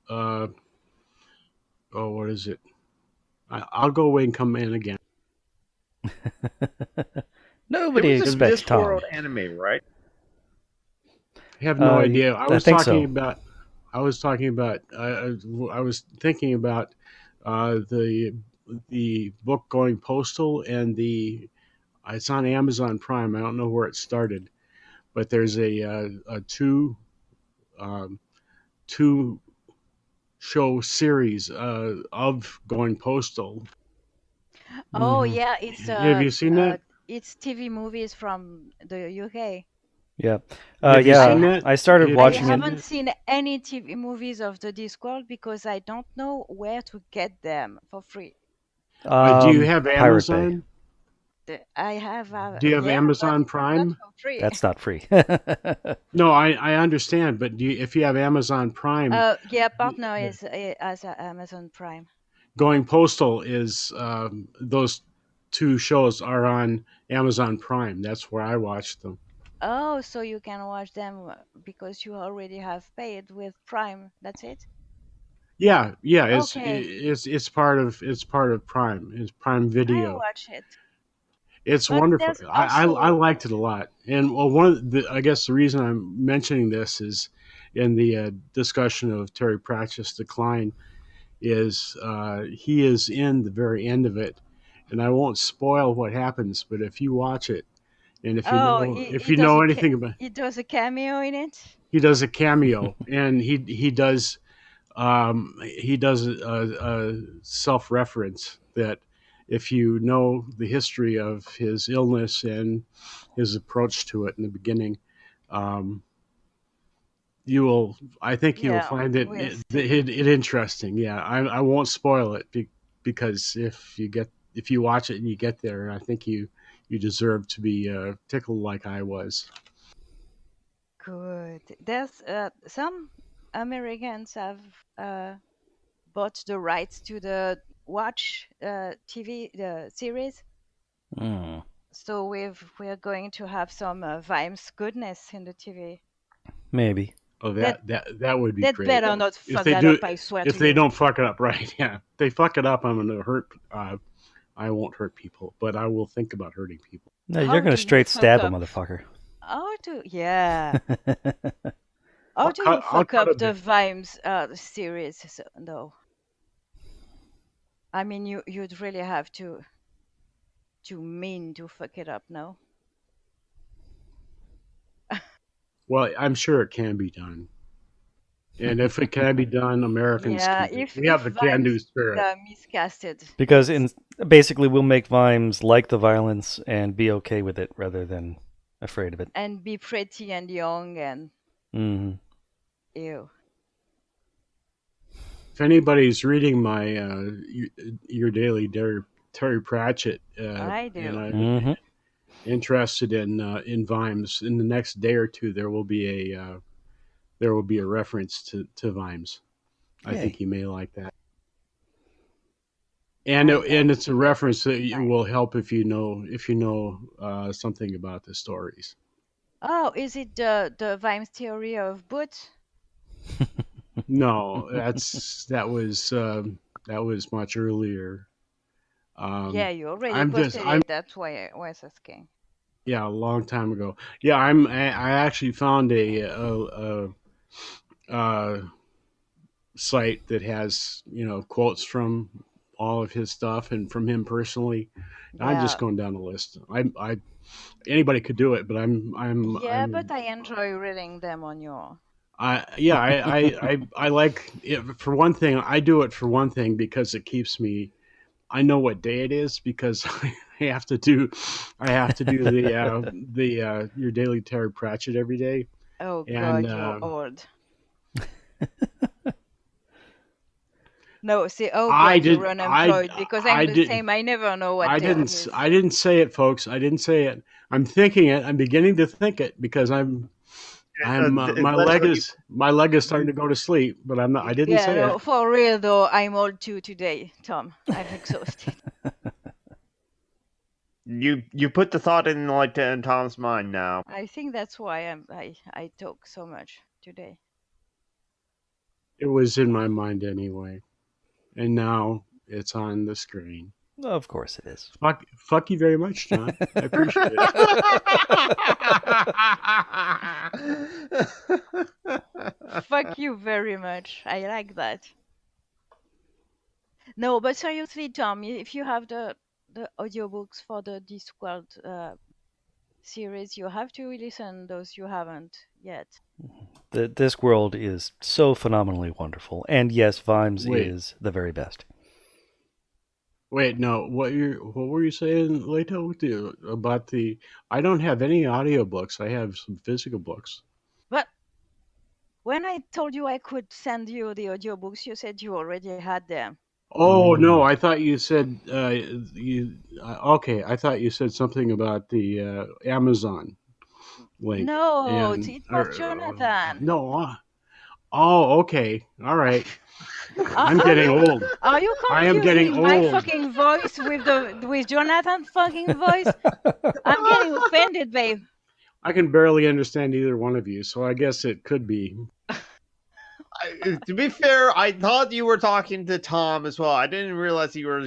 [SPEAKER 1] oh, what is it? I'll go away and come in again.
[SPEAKER 2] Nobody
[SPEAKER 3] It was a
[SPEAKER 2] expects
[SPEAKER 3] This
[SPEAKER 2] Tom.
[SPEAKER 3] World anime, right?
[SPEAKER 1] I have no idea. I was
[SPEAKER 2] think
[SPEAKER 1] talking
[SPEAKER 2] so.
[SPEAKER 1] about. I was talking about. I was thinking about the book Going Postal and the. It's on Amazon Prime. I don't know where it started, but there's a two show series of Going Postal.
[SPEAKER 4] Oh
[SPEAKER 2] Mhm.
[SPEAKER 4] yeah,
[SPEAKER 1] Have you seen that?
[SPEAKER 4] it's TV movies from the UK.
[SPEAKER 2] Yeah,
[SPEAKER 1] Have you seen that?
[SPEAKER 2] I started
[SPEAKER 1] Have you
[SPEAKER 4] I
[SPEAKER 2] watching
[SPEAKER 1] seen
[SPEAKER 2] it.
[SPEAKER 4] haven't
[SPEAKER 1] that?
[SPEAKER 4] seen any TV movies of the Discworld because I don't know where to get them for free.
[SPEAKER 1] Do you have
[SPEAKER 2] Pirate Bay.
[SPEAKER 1] Amazon?
[SPEAKER 4] I have
[SPEAKER 1] Do you have
[SPEAKER 4] yeah,
[SPEAKER 1] Amazon
[SPEAKER 4] but not
[SPEAKER 1] Prime?
[SPEAKER 4] for free.
[SPEAKER 2] That's not free.
[SPEAKER 1] No, I understand, but if you have Amazon Prime,
[SPEAKER 4] Yeah, partner is as Amazon Prime.
[SPEAKER 1] Going Postal is those two shows are on Amazon Prime. That's where I watched them.
[SPEAKER 4] Oh, so you can watch them because you already have paid with Prime. That's it?
[SPEAKER 1] Yeah, yeah,
[SPEAKER 4] Okay,
[SPEAKER 1] it's part of Prime. It's Prime
[SPEAKER 4] I'll
[SPEAKER 1] Video.
[SPEAKER 4] watch it.
[SPEAKER 1] It's
[SPEAKER 4] But
[SPEAKER 1] wonderful.
[SPEAKER 4] there's
[SPEAKER 1] I
[SPEAKER 4] also
[SPEAKER 1] liked it a lot. And well, I guess the reason I'm mentioning this is in the discussion of Terry Pratchett's decline is he is in the very end of it, and I won't spoil what happens. But if you watch it, and
[SPEAKER 4] oh,
[SPEAKER 1] if you know anything about,
[SPEAKER 4] he does a cameo in it.
[SPEAKER 1] he does a cameo, and he does a self reference that if you know the history of his illness and his approach to it in the beginning, um, I think you'll
[SPEAKER 4] Yeah,
[SPEAKER 1] find it
[SPEAKER 4] we'll
[SPEAKER 1] it,
[SPEAKER 4] see.
[SPEAKER 1] it, it interesting. Yeah, I won't spoil it because if you watch it and you get there, I think you deserve to be tickled like I was.
[SPEAKER 4] Good. There's some Americans have bought the rights to the Watch TV series.
[SPEAKER 2] Mm.
[SPEAKER 4] So we're going to have some Vimes goodness in the TV.
[SPEAKER 2] Maybe.
[SPEAKER 1] Oh,
[SPEAKER 4] That
[SPEAKER 1] that would be
[SPEAKER 4] that
[SPEAKER 1] great.
[SPEAKER 4] better not
[SPEAKER 1] If
[SPEAKER 4] fuck
[SPEAKER 1] they
[SPEAKER 4] that
[SPEAKER 1] do,
[SPEAKER 4] up, I swear
[SPEAKER 1] if
[SPEAKER 4] to
[SPEAKER 1] they
[SPEAKER 4] you.
[SPEAKER 1] don't fuck it up right, yeah. If they fuck it up, I'm gonna hurt. I won't hurt people, but I will think about hurting people.
[SPEAKER 2] No,
[SPEAKER 4] How
[SPEAKER 2] you're gonna
[SPEAKER 4] do you
[SPEAKER 2] straight
[SPEAKER 4] fuck
[SPEAKER 2] stab a
[SPEAKER 4] up?
[SPEAKER 2] motherfucker.
[SPEAKER 4] Yeah. How do you
[SPEAKER 1] I'll
[SPEAKER 4] fuck
[SPEAKER 1] cut a
[SPEAKER 4] up the
[SPEAKER 1] bit.
[SPEAKER 4] Vimes series though? I mean, you'd really have to mean to fuck it up, no?
[SPEAKER 1] Well, I'm sure it can be done, and if it can be done, Americans
[SPEAKER 4] Yeah,
[SPEAKER 1] can do.
[SPEAKER 4] if
[SPEAKER 1] We have the can-do
[SPEAKER 4] Vimes
[SPEAKER 1] spirit.
[SPEAKER 4] miscasted,
[SPEAKER 2] Because basically we'll make Vimes like the violence and be okay with it rather than afraid of it.
[SPEAKER 4] and be pretty and young and
[SPEAKER 2] Hmm.
[SPEAKER 4] ew.
[SPEAKER 1] If anybody's reading my your daily Terry Pratchett,
[SPEAKER 4] I
[SPEAKER 1] and
[SPEAKER 4] do.
[SPEAKER 2] Hmm.
[SPEAKER 1] interested in Vimes, in the next day or two, there will be a reference to Vimes. I think
[SPEAKER 2] Yay.
[SPEAKER 1] you may like that.
[SPEAKER 4] I
[SPEAKER 1] And
[SPEAKER 4] love
[SPEAKER 1] it's a reference that
[SPEAKER 4] Vimes.
[SPEAKER 1] will help if you know something about the stories.
[SPEAKER 4] Oh, is it the Vimes theory of boots?
[SPEAKER 1] No, that was much earlier.
[SPEAKER 4] Yeah,
[SPEAKER 1] Um,
[SPEAKER 4] you already
[SPEAKER 1] I'm just
[SPEAKER 4] posted
[SPEAKER 1] I'm
[SPEAKER 4] it. That's why I was asking.
[SPEAKER 1] yeah, a long time ago. Yeah, I actually found a site that has quotes from all of his stuff and from him personally. I'm just
[SPEAKER 4] Yeah.
[SPEAKER 1] going down the list. I anybody could do it, but
[SPEAKER 4] Yeah, but I enjoy reading them on your.
[SPEAKER 1] yeah, I like it. For one thing, I do it for one thing because it keeps me. I know what day it is because I have to do the your daily Terry Pratchett every day,
[SPEAKER 4] Oh
[SPEAKER 1] and
[SPEAKER 4] God, you're old. No, see, oh
[SPEAKER 1] I
[SPEAKER 4] God,
[SPEAKER 1] did
[SPEAKER 4] you're unemployed because I'm
[SPEAKER 1] I
[SPEAKER 4] the
[SPEAKER 1] did
[SPEAKER 4] same. I never know what day it is.
[SPEAKER 1] I didn't say it, folks. I didn't say it. I'm thinking it. I'm beginning to think it because
[SPEAKER 3] That's what you.
[SPEAKER 1] my leg is starting to go to sleep, but I'm not. I didn't
[SPEAKER 4] Yeah,
[SPEAKER 1] say it.
[SPEAKER 4] no, for real though, I'm old too today, Tom. I'm exhausted.
[SPEAKER 3] You put the thought in like in Tom's mind now.
[SPEAKER 4] I think that's why I talk so much today.
[SPEAKER 1] It was in my mind anyway, and now it's on the screen.
[SPEAKER 2] Of course it is.
[SPEAKER 1] Fuck you very much, John. I appreciate it.
[SPEAKER 4] Fuck you very much. I like that. No, but seriously, Tom, if you have the audiobooks for the Discworld series, you have to listen those you haven't yet.
[SPEAKER 2] This world is so phenomenally wonderful. And yes, Vimes
[SPEAKER 1] Wait,
[SPEAKER 2] is the very best.
[SPEAKER 1] wait, no. What were you saying, Leto? About the? I don't have any audiobooks. I have some physical books.
[SPEAKER 4] But when I told you I could send you the audiobooks, you said you already had them.
[SPEAKER 1] Oh no, I thought you said you. Okay, I thought you said something about the Amazon link,
[SPEAKER 4] No,
[SPEAKER 1] and
[SPEAKER 4] it was Jonathan.
[SPEAKER 1] no. Oh, okay, all right. I'm
[SPEAKER 4] Are
[SPEAKER 1] getting
[SPEAKER 4] you
[SPEAKER 1] old.
[SPEAKER 4] are you
[SPEAKER 1] I am getting
[SPEAKER 4] confusing my
[SPEAKER 1] old.
[SPEAKER 4] fucking voice with Jonathan's fucking voice? I'm getting offended, babe.
[SPEAKER 1] I can barely understand either one of you, so I guess it could be.
[SPEAKER 3] To be fair, I thought you were talking to Tom as well. I didn't realize you were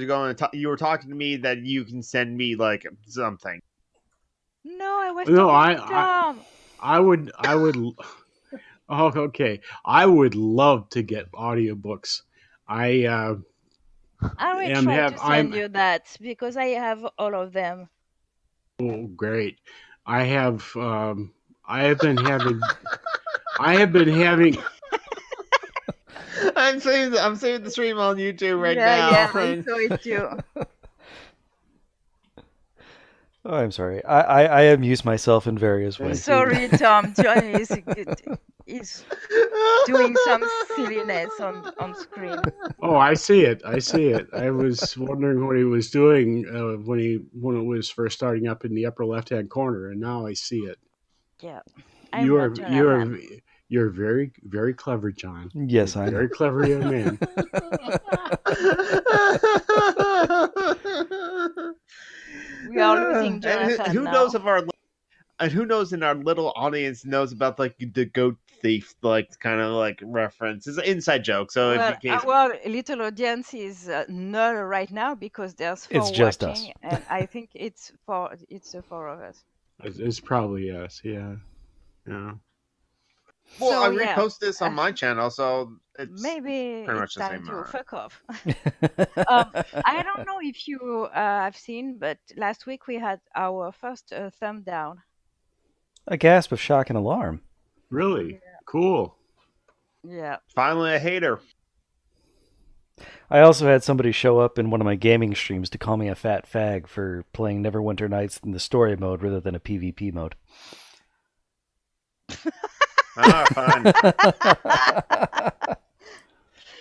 [SPEAKER 3] you were talking to me that you can send me like something.
[SPEAKER 4] No, I was
[SPEAKER 1] No,
[SPEAKER 4] talking to Tom.
[SPEAKER 1] I would. Oh, okay. I would love to get audiobooks. I
[SPEAKER 4] I will
[SPEAKER 1] am
[SPEAKER 4] try
[SPEAKER 1] have
[SPEAKER 4] to
[SPEAKER 1] I'm
[SPEAKER 4] send you that because I have all of them.
[SPEAKER 1] oh great. I have I have been having I have been having
[SPEAKER 3] I'm saving the stream on YouTube right
[SPEAKER 4] Yeah,
[SPEAKER 3] now.
[SPEAKER 4] yeah, I saw it too.
[SPEAKER 2] Oh, I'm sorry. I amuse myself in various
[SPEAKER 3] Thank
[SPEAKER 2] ways.
[SPEAKER 4] Sorry, Tom. John is doing some silliness on screen.
[SPEAKER 1] Oh, I see it. I see it. I was wondering what he was doing when it was first starting up in the upper left-hand corner, and now I see it.
[SPEAKER 4] Yeah, I'm not
[SPEAKER 1] You
[SPEAKER 4] Jonathan.
[SPEAKER 1] are you're very clever, John.
[SPEAKER 2] Yes,
[SPEAKER 1] You're a
[SPEAKER 2] I know.
[SPEAKER 1] very clever young man.
[SPEAKER 4] We are losing
[SPEAKER 3] And
[SPEAKER 4] Jonathan
[SPEAKER 3] who
[SPEAKER 4] now.
[SPEAKER 3] knows if our and who knows in our little audience knows about like the goat thief like kind of like reference. It's an inside joke. So if
[SPEAKER 4] Well,
[SPEAKER 3] in case
[SPEAKER 4] our little audience is null right now because there's
[SPEAKER 2] It's
[SPEAKER 4] four
[SPEAKER 2] just
[SPEAKER 4] watching,
[SPEAKER 2] us.
[SPEAKER 4] and I think it's the four of us.
[SPEAKER 1] It's probably us. Yeah. Yeah.
[SPEAKER 3] well,
[SPEAKER 4] So
[SPEAKER 3] I
[SPEAKER 4] yeah,
[SPEAKER 3] repost this on my channel, so it's
[SPEAKER 4] maybe
[SPEAKER 3] pretty
[SPEAKER 4] it's
[SPEAKER 3] much the
[SPEAKER 4] time
[SPEAKER 3] same
[SPEAKER 4] to
[SPEAKER 3] amount.
[SPEAKER 4] fuck off. I don't know if you have seen, but last week we had our first thumb down.
[SPEAKER 2] A gasp of shock and alarm.
[SPEAKER 1] Really cool.
[SPEAKER 4] Yeah.
[SPEAKER 3] Finally, a hater.
[SPEAKER 2] I also had somebody show up in one of my gaming streams to call me a fat fag for playing Neverwinter Nights in the story mode rather than a PvP mode.
[SPEAKER 3] Fine.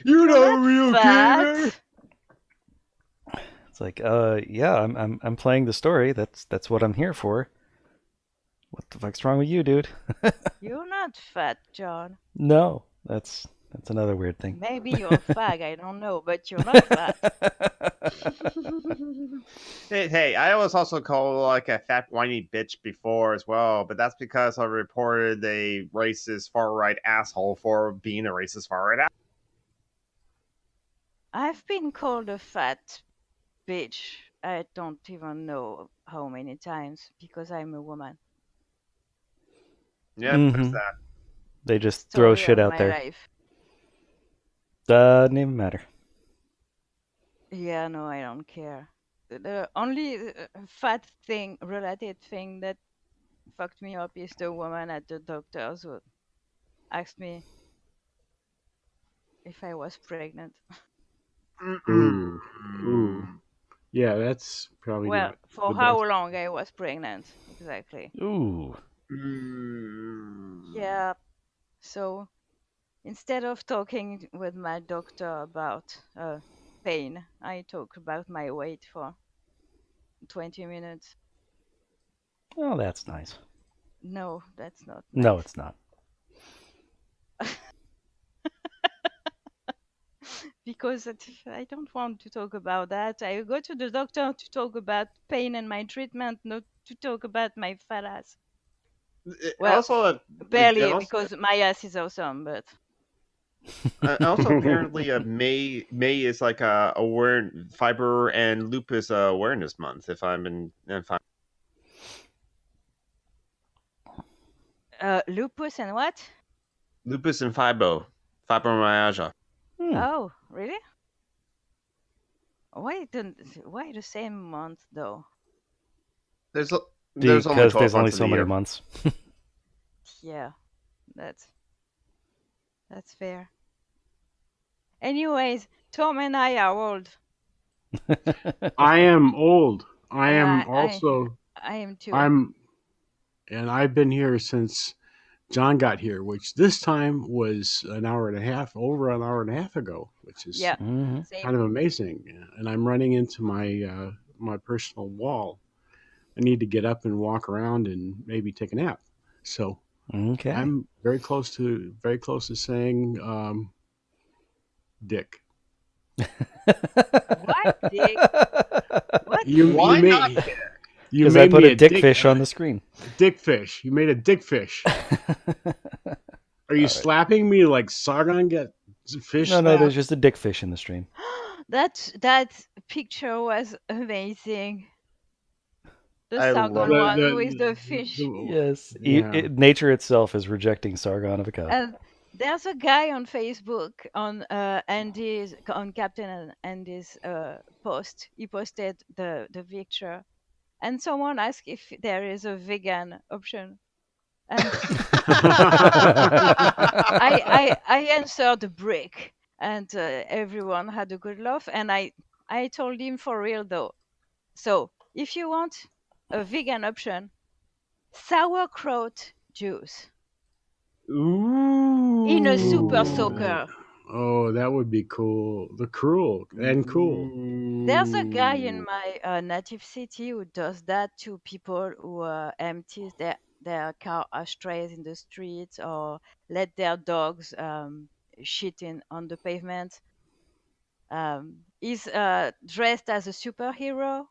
[SPEAKER 1] You're not a real
[SPEAKER 4] Fat.
[SPEAKER 1] gamer.
[SPEAKER 2] It's like, yeah, I'm playing the story. That's what I'm here for. What the fuck's wrong with you, dude?
[SPEAKER 4] You're not fat, John.
[SPEAKER 2] No, that's another weird thing.
[SPEAKER 4] Maybe you're a fag, I don't know, but you're not fat.
[SPEAKER 3] Hey, I was also called like a fat whiny bitch before as well, but that's because I reported a racist far right asshole for being a racist far right asshole.
[SPEAKER 4] I've been called a fat bitch. I don't even know how many times because I'm a woman.
[SPEAKER 3] Yeah, there's
[SPEAKER 2] Mhm.
[SPEAKER 3] that.
[SPEAKER 2] They just throw
[SPEAKER 4] Story
[SPEAKER 2] shit
[SPEAKER 4] of
[SPEAKER 2] out
[SPEAKER 4] my
[SPEAKER 2] there.
[SPEAKER 4] life.
[SPEAKER 2] Doesn't even matter.
[SPEAKER 4] Yeah, no, I don't care. The only fat thing, related thing that fucked me up is the woman at the doctor's who asked me if I was pregnant.
[SPEAKER 1] Ooh, ooh. Yeah, that's probably
[SPEAKER 4] Well,
[SPEAKER 1] not
[SPEAKER 4] for
[SPEAKER 1] the
[SPEAKER 4] how
[SPEAKER 1] best.
[SPEAKER 4] long I was pregnant, exactly.
[SPEAKER 2] Ooh.
[SPEAKER 4] Yeah, so instead of talking with my doctor about pain, I talk about my weight for 20 minutes.
[SPEAKER 2] Oh, that's nice.
[SPEAKER 4] No, that's not
[SPEAKER 2] No,
[SPEAKER 4] nice.
[SPEAKER 2] it's not.
[SPEAKER 4] Because I don't want to talk about that. I go to the doctor to talk about pain and my treatment, not to talk about my fat ass. Well,
[SPEAKER 3] Also,
[SPEAKER 4] barely, because my ass is awesome, but
[SPEAKER 3] apparently, May is like a fiber and lupus awareness month. If I'm
[SPEAKER 4] lupus and what?
[SPEAKER 3] lupus and fibromyalgia.
[SPEAKER 4] Oh, really? Why the same month though?
[SPEAKER 3] There's only
[SPEAKER 2] Because
[SPEAKER 3] 12
[SPEAKER 2] there's only
[SPEAKER 3] months of
[SPEAKER 2] so
[SPEAKER 3] the
[SPEAKER 2] many
[SPEAKER 3] year.
[SPEAKER 2] months.
[SPEAKER 4] Yeah, that's fair. Anyways, Tom and I are old.
[SPEAKER 1] I am old. I am
[SPEAKER 4] Yeah,
[SPEAKER 1] also.
[SPEAKER 4] I am too.
[SPEAKER 1] And I've been here since John got here, which this time was over an hour and a half ago, which is
[SPEAKER 4] Yeah,
[SPEAKER 2] Mhm.
[SPEAKER 4] same.
[SPEAKER 1] kind of amazing. And I'm running into my my personal wall. I need to get up and walk around and maybe take a nap. So
[SPEAKER 2] Okay.
[SPEAKER 1] I'm very close to saying Dick.
[SPEAKER 4] What, Dick? What?
[SPEAKER 3] Why
[SPEAKER 1] made
[SPEAKER 3] not?
[SPEAKER 1] you
[SPEAKER 2] Because I
[SPEAKER 1] made
[SPEAKER 2] put
[SPEAKER 1] me
[SPEAKER 2] a dick fish on the screen.
[SPEAKER 1] dick fish. You made a dick fish. Are you
[SPEAKER 2] All right.
[SPEAKER 1] slapping me like Sargon got fish
[SPEAKER 2] No,
[SPEAKER 1] slapped?
[SPEAKER 2] there's just a dick fish in the stream.
[SPEAKER 4] That picture was amazing. The
[SPEAKER 3] I
[SPEAKER 4] Sargon
[SPEAKER 3] love
[SPEAKER 4] one with the fish.
[SPEAKER 2] Yes.
[SPEAKER 1] Yeah.
[SPEAKER 2] Nature itself is rejecting Sargon of Akkad.
[SPEAKER 4] And there's a guy on Facebook on Captain Andy's post. He posted the picture, and someone asked if there is a vegan option, and I answered brick, and everyone had a good laugh. And I told him for real though. So if you want a vegan option, sauerkraut juice
[SPEAKER 1] Ooh.
[SPEAKER 4] in a super soaker.
[SPEAKER 1] Oh, that would be cool. The cruel and cool.
[SPEAKER 4] There's a guy in my native city who does that to people who empties their car ashtrays in the streets or let their dogs shit on the pavement. He's dressed as a superhero.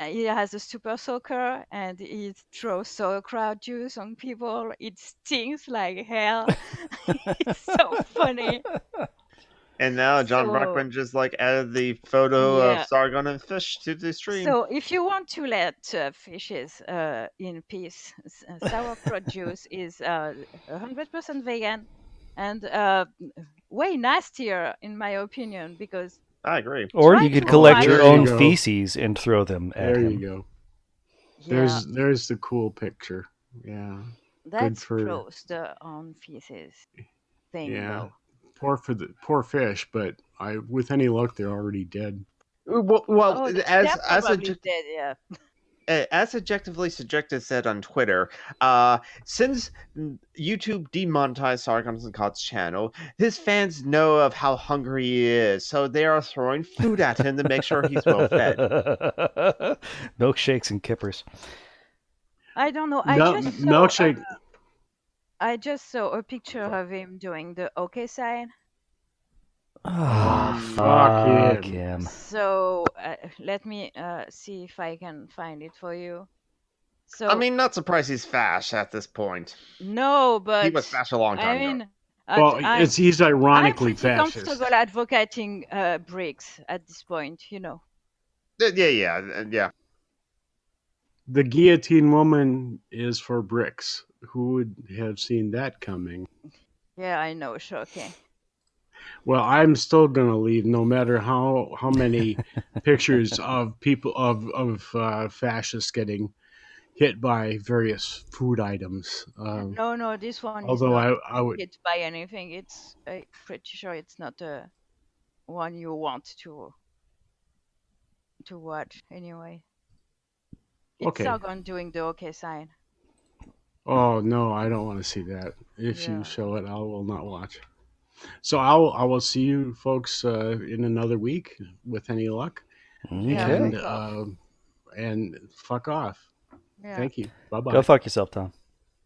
[SPEAKER 4] He has a super soaker and he throws sauerkraut juice on people. It stings like hell. It's so funny.
[SPEAKER 3] And now John
[SPEAKER 4] So,
[SPEAKER 3] Brockman just like added the photo
[SPEAKER 4] yeah.
[SPEAKER 3] of Sargon and fish to the stream.
[SPEAKER 4] So if you want to let fishes in peace, sauerkraut juice is 100% vegan and way nastier, in my opinion, because
[SPEAKER 3] I agree.
[SPEAKER 2] Or
[SPEAKER 4] try
[SPEAKER 2] you could
[SPEAKER 4] to
[SPEAKER 2] collect
[SPEAKER 4] wash
[SPEAKER 2] your
[SPEAKER 1] There you
[SPEAKER 2] own
[SPEAKER 1] go.
[SPEAKER 2] feces and throw them at
[SPEAKER 1] There
[SPEAKER 2] him.
[SPEAKER 1] you go.
[SPEAKER 4] Yeah,
[SPEAKER 1] There's the cool picture. Yeah.
[SPEAKER 4] that's
[SPEAKER 1] for-
[SPEAKER 4] gross, the on feces thing,
[SPEAKER 1] Yeah.
[SPEAKER 4] though.
[SPEAKER 1] Poor fish, but with any luck they're already dead.
[SPEAKER 3] Well,
[SPEAKER 4] Oh, they're
[SPEAKER 3] as
[SPEAKER 4] probably dead, yeah.
[SPEAKER 3] as Objectively Subjective said on Twitter, since YouTube demonetized Sargon's and Cod's channel, his fans know of how hungry he is, so they are throwing food at him to make sure he's well fed.
[SPEAKER 2] Milkshakes and kippers.
[SPEAKER 4] I don't know.
[SPEAKER 1] Milkshake.
[SPEAKER 4] I just saw a picture of him doing the okay sign.
[SPEAKER 2] Oh,
[SPEAKER 1] Fuck
[SPEAKER 2] fuck
[SPEAKER 1] him.
[SPEAKER 2] him.
[SPEAKER 4] So let me see if I can find it for you. So
[SPEAKER 3] I mean, not surprised he's fash at this point.
[SPEAKER 4] no,
[SPEAKER 3] He
[SPEAKER 4] but
[SPEAKER 3] was fash a long
[SPEAKER 4] I
[SPEAKER 3] time ago.
[SPEAKER 4] mean,
[SPEAKER 1] Well, he's
[SPEAKER 4] I'm
[SPEAKER 1] ironically
[SPEAKER 4] pretty
[SPEAKER 1] fascist.
[SPEAKER 4] comfortable advocating bricks at this point, you know.
[SPEAKER 3] Yeah.
[SPEAKER 1] The guillotine woman is for bricks. Who would have seen that coming?
[SPEAKER 4] Yeah, I know, shocking.
[SPEAKER 1] Well, I'm still gonna leave, no matter how many pictures of people of fascists getting hit by various food items.
[SPEAKER 4] No, this one is
[SPEAKER 1] Although
[SPEAKER 4] not
[SPEAKER 1] I would,
[SPEAKER 4] hit by anything. It's pretty sure it's not a one you want to watch anyway. It's
[SPEAKER 1] okay.
[SPEAKER 4] Sargon doing the okay sign.
[SPEAKER 1] Oh no, I don't want to see that. If you
[SPEAKER 4] Yeah.
[SPEAKER 1] show it, I will not watch. So I will see you folks in another week with any luck,
[SPEAKER 4] Yeah,
[SPEAKER 2] Okay.
[SPEAKER 4] fuck off.
[SPEAKER 1] And fuck off.
[SPEAKER 4] Yeah.
[SPEAKER 1] Thank you. Bye
[SPEAKER 2] Go
[SPEAKER 1] bye.
[SPEAKER 2] fuck yourself, Tom.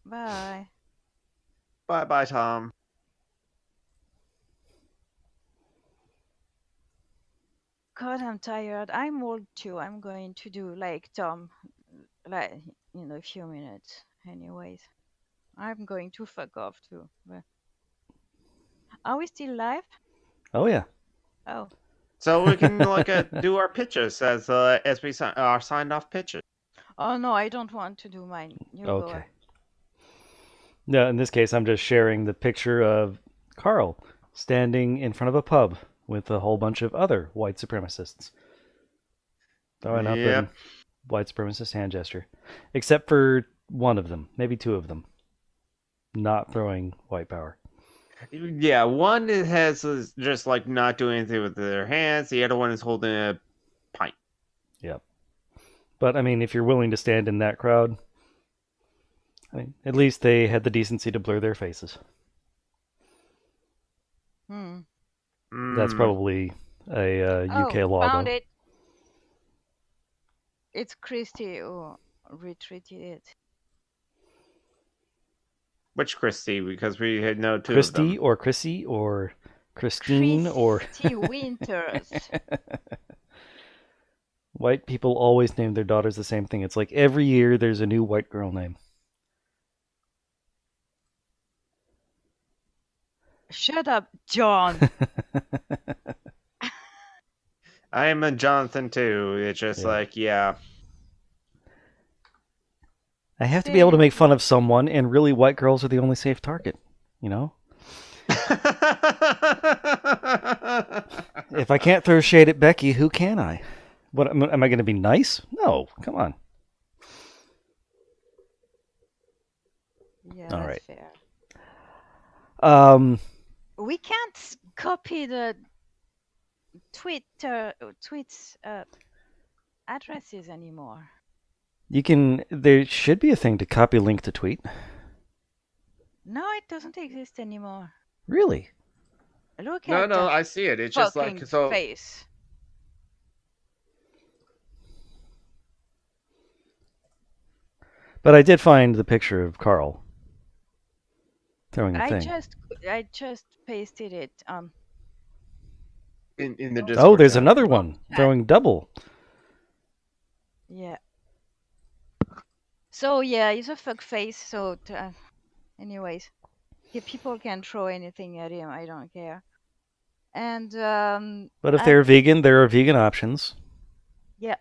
[SPEAKER 4] Bye.
[SPEAKER 3] Bye, Tom.
[SPEAKER 4] God, I'm tired. I'm old too. I'm going to do like Tom, like in a few minutes. Anyways, I'm going to fuck off too. Are we still live?
[SPEAKER 2] Oh yeah.
[SPEAKER 4] Oh,
[SPEAKER 3] So we can do our pitches as we our signed off pitches.
[SPEAKER 4] oh no, I don't want to do mine. You go.
[SPEAKER 2] Okay. No, in this case, I'm just sharing the picture of Carl standing in front of a pub with a whole bunch of other white supremacists. Throwing up a
[SPEAKER 3] Yep.
[SPEAKER 2] white supremacist hand gesture. Except for one of them, maybe two of them. Not throwing white power.
[SPEAKER 3] Yeah, one is just like not doing anything with their hands. The other one is holding a pint.
[SPEAKER 2] Yep. But I mean, if you're willing to stand in that crowd, I mean, at least they had the decency to blur their faces. That's probably a UK law,
[SPEAKER 4] found
[SPEAKER 2] though.
[SPEAKER 4] it. It's Christy who retweeted it.
[SPEAKER 3] Which Christy? Because we had no two of
[SPEAKER 2] Christy
[SPEAKER 3] them.
[SPEAKER 2] or Chrissy or Christine or
[SPEAKER 4] Christy Winters.
[SPEAKER 2] White people always name their daughters the same thing. It's like every year there's a new white girl name.
[SPEAKER 4] Shut up, John.
[SPEAKER 3] I am a Jonathan too. It's just
[SPEAKER 2] I have to be able to make fun of someone, and really white girls are the only safe target, you know? If I can't throw shade at Becky, who can I? What am I going to be nice? No, come on.
[SPEAKER 4] Yeah,
[SPEAKER 2] All
[SPEAKER 4] that's
[SPEAKER 2] right.
[SPEAKER 4] fair.
[SPEAKER 2] Um,
[SPEAKER 4] We can't copy the tweets addresses anymore.
[SPEAKER 2] you can. There should be a thing to copy link to tweet.
[SPEAKER 4] No, it doesn't exist anymore.
[SPEAKER 2] Really?
[SPEAKER 4] Look
[SPEAKER 3] no,
[SPEAKER 4] at
[SPEAKER 3] no,
[SPEAKER 4] the
[SPEAKER 3] I see it. It's just
[SPEAKER 4] fucking
[SPEAKER 3] like so.
[SPEAKER 4] face.
[SPEAKER 2] But I did find the picture of Carl throwing a thing.
[SPEAKER 4] I just pasted it on.
[SPEAKER 3] In the Discord.
[SPEAKER 2] Oh, there's
[SPEAKER 3] chat.
[SPEAKER 2] another one throwing double.
[SPEAKER 4] Yeah. So yeah, he's a fuck face. So anyways, yeah, people can throw anything at him. I don't care. And
[SPEAKER 2] But if they're vegan, there are vegan options.
[SPEAKER 4] Yeah.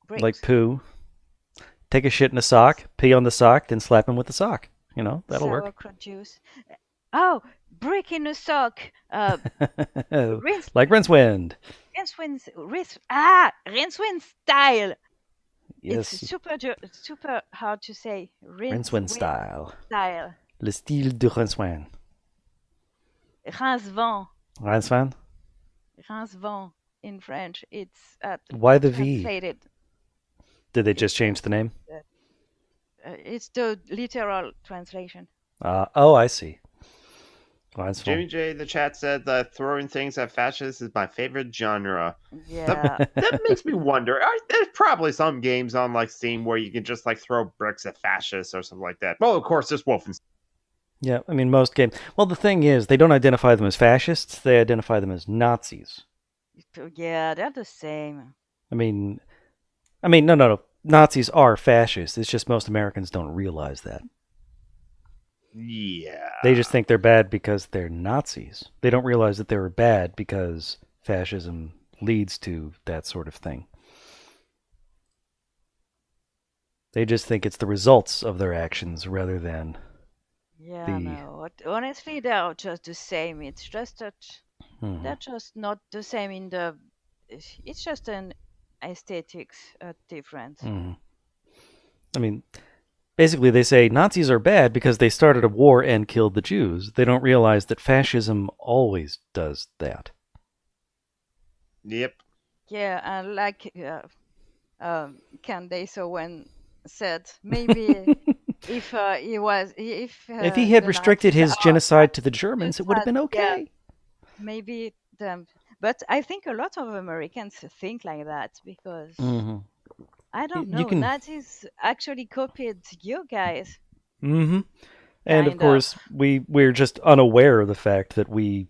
[SPEAKER 4] Bricks.
[SPEAKER 2] Like poo. Take a shit in a sock, pee on the sock, then slap him with the sock. You know, that'll work.
[SPEAKER 4] Sauerkraut juice. Oh, brick in a sock.
[SPEAKER 2] Like Rincewind.
[SPEAKER 4] Rincewind style.
[SPEAKER 2] Yes.
[SPEAKER 4] It's super hard to say.
[SPEAKER 2] Rincewind style.
[SPEAKER 4] Style.
[SPEAKER 2] Le style de Rincewind.
[SPEAKER 4] Rincevent.
[SPEAKER 2] Rincewind?
[SPEAKER 4] Rincevent in French. It's
[SPEAKER 2] Why the V?
[SPEAKER 4] translated.
[SPEAKER 2] Did they just change the name?
[SPEAKER 4] It's the literal translation.
[SPEAKER 2] Oh, I see. Oh, that's
[SPEAKER 3] Jimmy J in the chat said that throwing things at fascists is my favorite genre.
[SPEAKER 4] Yeah.
[SPEAKER 3] That makes me wonder. There's probably some games on like Steam where you can just like throw bricks at fascists or something like that. Well, of course, there's Wolfenstein.
[SPEAKER 2] Yeah, I mean, most games. Well, the thing is, they don't identify them as fascists, they identify them as Nazis.
[SPEAKER 4] Yeah, they're the same.
[SPEAKER 2] I mean, no. Nazis are fascists. It's just most Americans don't realize that.
[SPEAKER 3] Yeah.
[SPEAKER 2] They just think they're bad because they're Nazis. They don't realize that they were bad because fascism leads to that sort of thing. They just think it's the results of their actions rather than
[SPEAKER 4] Yeah,
[SPEAKER 2] the.
[SPEAKER 4] no. Honestly, they're just the same. It's just that they're just not the same in the. It's just an aesthetics difference.
[SPEAKER 2] I mean, basically, they say Nazis are bad because they started a war and killed the Jews. They don't realize that fascism always does that.
[SPEAKER 3] Yep.
[SPEAKER 4] Yeah, and like Candace Owen said, maybe if
[SPEAKER 2] If he had
[SPEAKER 4] the
[SPEAKER 2] restricted
[SPEAKER 4] Nazis
[SPEAKER 2] his
[SPEAKER 4] are
[SPEAKER 2] genocide to the Germans, it would have
[SPEAKER 4] had,
[SPEAKER 2] been
[SPEAKER 4] yeah,
[SPEAKER 2] okay.
[SPEAKER 4] maybe them. But I think a lot of Americans think like that because I don't
[SPEAKER 2] You
[SPEAKER 4] know.
[SPEAKER 2] can.
[SPEAKER 4] Nazis actually copied you guys,
[SPEAKER 2] And of
[SPEAKER 4] kind of.
[SPEAKER 2] course, we're just unaware of the fact that we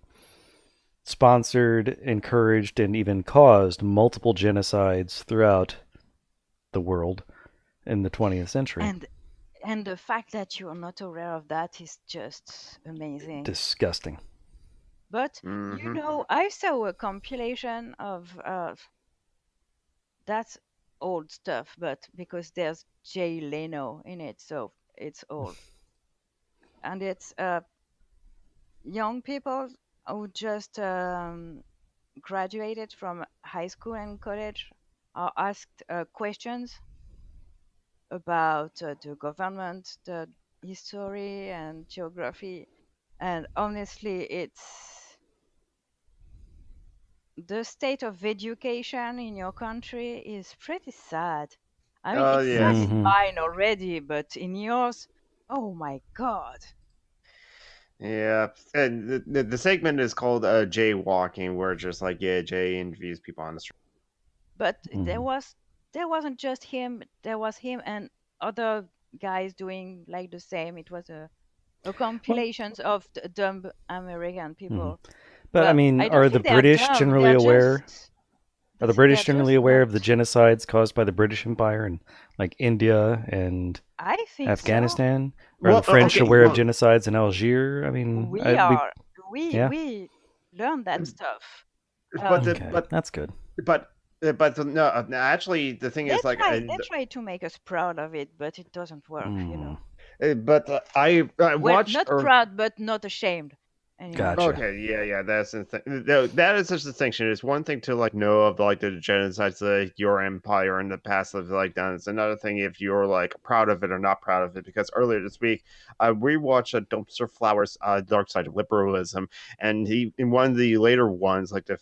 [SPEAKER 2] sponsored, encouraged, and even caused multiple genocides throughout the world in the 20th century.
[SPEAKER 4] And the fact that you are not aware of that is just amazing.
[SPEAKER 2] Disgusting.
[SPEAKER 4] But you know, I saw a compilation of that's old stuff, but because there's Jay Leno in it, so it's old. And it's young people who just graduated from high school and college are asked questions about the government, the history and geography. And honestly, it's the state of education in your country is pretty sad. I mean,
[SPEAKER 3] Oh
[SPEAKER 4] it's sad
[SPEAKER 3] yes.
[SPEAKER 4] in mine already, but in yours, oh my God.
[SPEAKER 3] Yeah, and the segment is called jaywalking, where just like Jay interviews people on the street.
[SPEAKER 4] But there wasn't just him. There was him and other guys doing like the same. It was a
[SPEAKER 2] Well,
[SPEAKER 4] compilations of dumb American people.
[SPEAKER 2] but I
[SPEAKER 4] Well,
[SPEAKER 2] mean,
[SPEAKER 4] I don't
[SPEAKER 2] are the
[SPEAKER 4] think they are
[SPEAKER 2] British
[SPEAKER 4] dumb.
[SPEAKER 2] generally
[SPEAKER 4] They're
[SPEAKER 2] aware?
[SPEAKER 4] just
[SPEAKER 2] Are the British
[SPEAKER 4] they're
[SPEAKER 2] generally
[SPEAKER 4] just
[SPEAKER 2] aware
[SPEAKER 4] not.
[SPEAKER 2] of the genocides caused by the British Empire in like India and
[SPEAKER 4] I think so.
[SPEAKER 2] Afghanistan? Are the
[SPEAKER 3] Well,
[SPEAKER 2] French
[SPEAKER 3] okay,
[SPEAKER 2] aware of
[SPEAKER 3] well,
[SPEAKER 2] genocides in Algiers? I mean,
[SPEAKER 4] We are
[SPEAKER 2] yeah.
[SPEAKER 4] we learn that stuff.
[SPEAKER 3] but
[SPEAKER 2] Okay, that's good.
[SPEAKER 3] but no, actually, the thing is like,
[SPEAKER 4] They try to make us proud of it, but it doesn't work, you know.
[SPEAKER 3] but I
[SPEAKER 4] Well,
[SPEAKER 3] watched
[SPEAKER 4] not proud, but not ashamed anymore.
[SPEAKER 2] Gotcha.
[SPEAKER 3] Okay, yeah, that's the thing. That is such a distinction. It's one thing to like know of like the genocides of your empire in the past have like done. It's another thing if you're like proud of it or not proud of it. Because earlier this week, I rewatched Dumpster Flowers, Dark Side of Liberalism, and he in one of the later ones, like the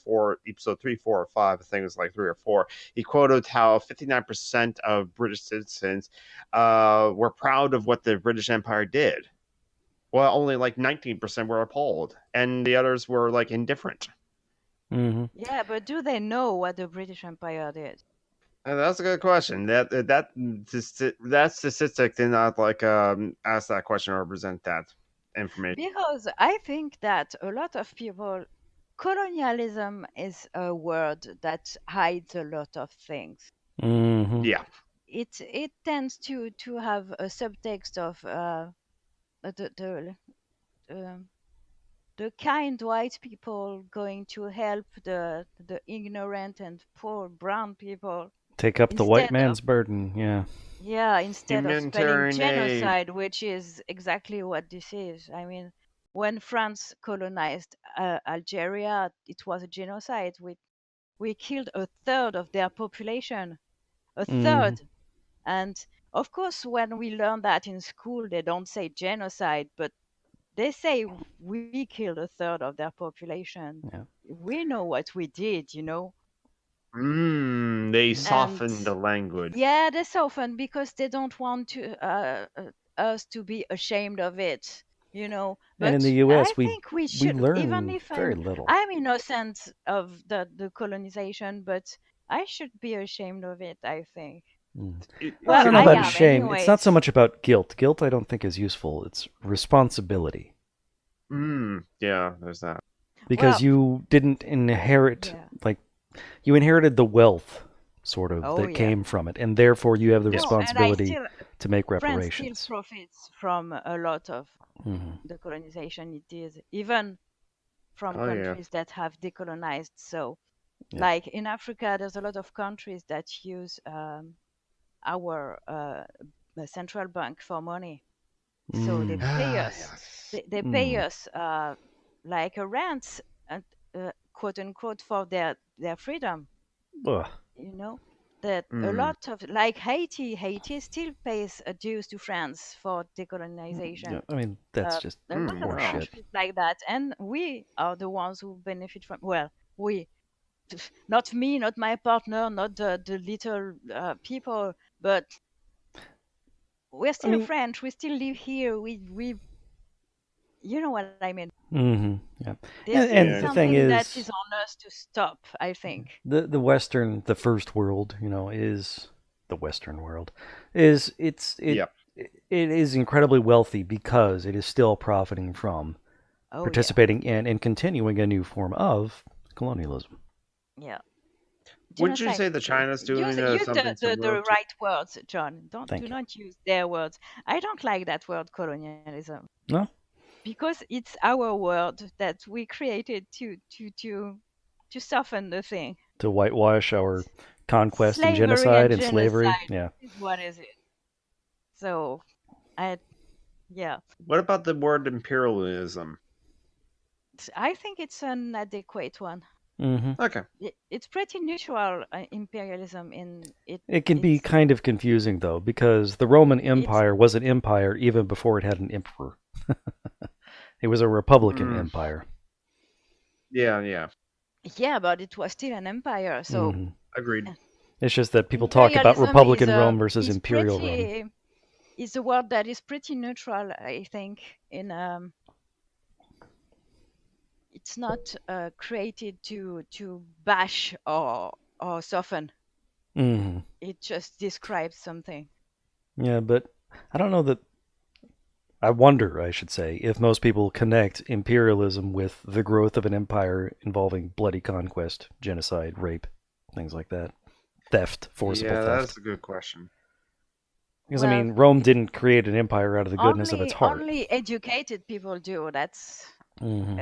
[SPEAKER 3] episode 3, 4, or 5, I think it was like 3 or 4, he quoted how 59% of British citizens were proud of what the British Empire did. Well, only like 19% were appalled, and the others were like indifferent.
[SPEAKER 4] Yeah, but do they know what the British Empire did?
[SPEAKER 3] And that's a good question. That statistic did not like ask that question or present that information.
[SPEAKER 4] Because I think that a lot of people, colonialism is a word that hides a lot of things.
[SPEAKER 3] Yeah.
[SPEAKER 4] It tends to have a subtext of the the kind white people going to help the ignorant and poor brown people
[SPEAKER 2] Take up the white
[SPEAKER 4] instead of
[SPEAKER 2] man's burden. Yeah.
[SPEAKER 4] instead of spelling
[SPEAKER 3] Humanitarian aid.
[SPEAKER 4] genocide, which is exactly what this is. I mean, when France colonized Algeria, it was a genocide. We killed a third of their population, a third. And of course, when we learn that in school, they don't say genocide, but they say we killed a third of their population.
[SPEAKER 2] Yeah.
[SPEAKER 4] We know what we did, you know.
[SPEAKER 3] They
[SPEAKER 4] And
[SPEAKER 3] softened the language.
[SPEAKER 4] yeah, they soften because they don't want to us to be ashamed of it. you know.
[SPEAKER 2] And in
[SPEAKER 4] But
[SPEAKER 2] the
[SPEAKER 4] I
[SPEAKER 2] U.S., we
[SPEAKER 4] think we
[SPEAKER 2] we
[SPEAKER 4] should, even
[SPEAKER 2] learn
[SPEAKER 4] if
[SPEAKER 2] very little.
[SPEAKER 4] I'm innocent of the colonization, but I should be ashamed of it, I think.
[SPEAKER 2] Mm.
[SPEAKER 3] It
[SPEAKER 2] Well, I
[SPEAKER 4] Well,
[SPEAKER 2] don't know
[SPEAKER 3] shouldn't
[SPEAKER 4] I
[SPEAKER 2] about
[SPEAKER 3] be.
[SPEAKER 4] am
[SPEAKER 2] shame. It's not so
[SPEAKER 4] anyways.
[SPEAKER 2] much about guilt. Guilt, I don't think, is useful. It's responsibility.
[SPEAKER 3] Yeah, there's that.
[SPEAKER 2] Because
[SPEAKER 4] Well,
[SPEAKER 2] you didn't inherit,
[SPEAKER 4] yeah.
[SPEAKER 2] like, you inherited the wealth, sort of,
[SPEAKER 4] Oh
[SPEAKER 2] that
[SPEAKER 4] yeah.
[SPEAKER 2] came from it. And therefore, you have the
[SPEAKER 3] Yes.
[SPEAKER 4] No, and I
[SPEAKER 2] responsibility
[SPEAKER 4] still
[SPEAKER 2] to make
[SPEAKER 4] France still
[SPEAKER 2] reparations.
[SPEAKER 4] profits from a lot of
[SPEAKER 2] Hmm.
[SPEAKER 4] the colonization it is, even from
[SPEAKER 3] Oh yeah.
[SPEAKER 4] countries that have decolonized. So,
[SPEAKER 2] Yeah.
[SPEAKER 4] like in Africa, there's a lot of countries that use our central bank for money. So they
[SPEAKER 2] Mm.
[SPEAKER 4] pay
[SPEAKER 3] Ah,
[SPEAKER 4] us.
[SPEAKER 3] yes.
[SPEAKER 4] They pay us like a rent, and, quote unquote, for their freedom.
[SPEAKER 2] Ugh.
[SPEAKER 4] You know that a
[SPEAKER 3] Mm.
[SPEAKER 4] lot of, like Haiti still pays dues to France for
[SPEAKER 2] Yeah,
[SPEAKER 4] decolonization.
[SPEAKER 2] I mean, that's just
[SPEAKER 4] A lot of
[SPEAKER 3] Wow.
[SPEAKER 2] horseshit.
[SPEAKER 4] countries like that, and we are the ones who benefit from. Well, we, not me, not my partner, not the little people, but we're
[SPEAKER 2] I
[SPEAKER 4] still
[SPEAKER 2] mean,
[SPEAKER 4] French. We still live here. You know what I mean.
[SPEAKER 2] yeah.
[SPEAKER 4] This is
[SPEAKER 2] And
[SPEAKER 3] Yeah.
[SPEAKER 2] the thing
[SPEAKER 4] something that
[SPEAKER 2] is,
[SPEAKER 4] is on us to stop, I think.
[SPEAKER 2] the first world, is the Western world, is
[SPEAKER 3] Yep.
[SPEAKER 2] it is incredibly wealthy because it is still profiting from
[SPEAKER 4] Oh yeah,
[SPEAKER 2] participating in and continuing a new form of colonialism.
[SPEAKER 4] yeah.
[SPEAKER 3] Would you
[SPEAKER 4] Genocide.
[SPEAKER 3] say that China's
[SPEAKER 4] Use
[SPEAKER 3] doing something similar
[SPEAKER 4] the
[SPEAKER 3] to?
[SPEAKER 4] right words, John. Do
[SPEAKER 2] Thank you.
[SPEAKER 4] not use their words. I don't like that word colonialism
[SPEAKER 2] No,
[SPEAKER 4] because it's our word that we created to soften the thing.
[SPEAKER 2] to whitewash our conquest and
[SPEAKER 4] Slavery
[SPEAKER 2] genocide
[SPEAKER 4] and
[SPEAKER 2] and slavery.
[SPEAKER 4] genocide
[SPEAKER 2] Yeah.
[SPEAKER 4] is what is it. So I yeah,
[SPEAKER 3] What about the word imperialism?
[SPEAKER 4] I think it's an adequate one.
[SPEAKER 2] Hmm.
[SPEAKER 3] Okay.
[SPEAKER 4] It's pretty neutral, imperialism in it.
[SPEAKER 2] It can be
[SPEAKER 4] It's
[SPEAKER 2] kind of confusing though, because the Roman
[SPEAKER 4] it's
[SPEAKER 2] Empire was an empire even before it had an emperor. It was a republican
[SPEAKER 3] Mm.
[SPEAKER 2] empire.
[SPEAKER 3] Yeah. Yeah.
[SPEAKER 4] yeah, but it was still an empire. So
[SPEAKER 2] Hmm.
[SPEAKER 3] Agreed.
[SPEAKER 2] It's just that people talk about
[SPEAKER 4] imperialism
[SPEAKER 2] Republican Rome versus
[SPEAKER 4] is
[SPEAKER 2] Imperial Rome.
[SPEAKER 4] pretty is a word that is pretty neutral, I think. In it's not created to bash or soften.
[SPEAKER 2] Hmm.
[SPEAKER 4] It just describes something.
[SPEAKER 2] Yeah, but I don't know that. I wonder, I should say, if most people connect imperialism with the growth of an empire involving bloody conquest, genocide, rape, things like that, theft, forcible
[SPEAKER 3] Yeah,
[SPEAKER 2] theft.
[SPEAKER 3] that's a good question.
[SPEAKER 2] Because I
[SPEAKER 4] Well,
[SPEAKER 2] mean, Rome didn't create an empire out of the goodness of its heart.
[SPEAKER 4] only educated people do. That's
[SPEAKER 2] Hmm.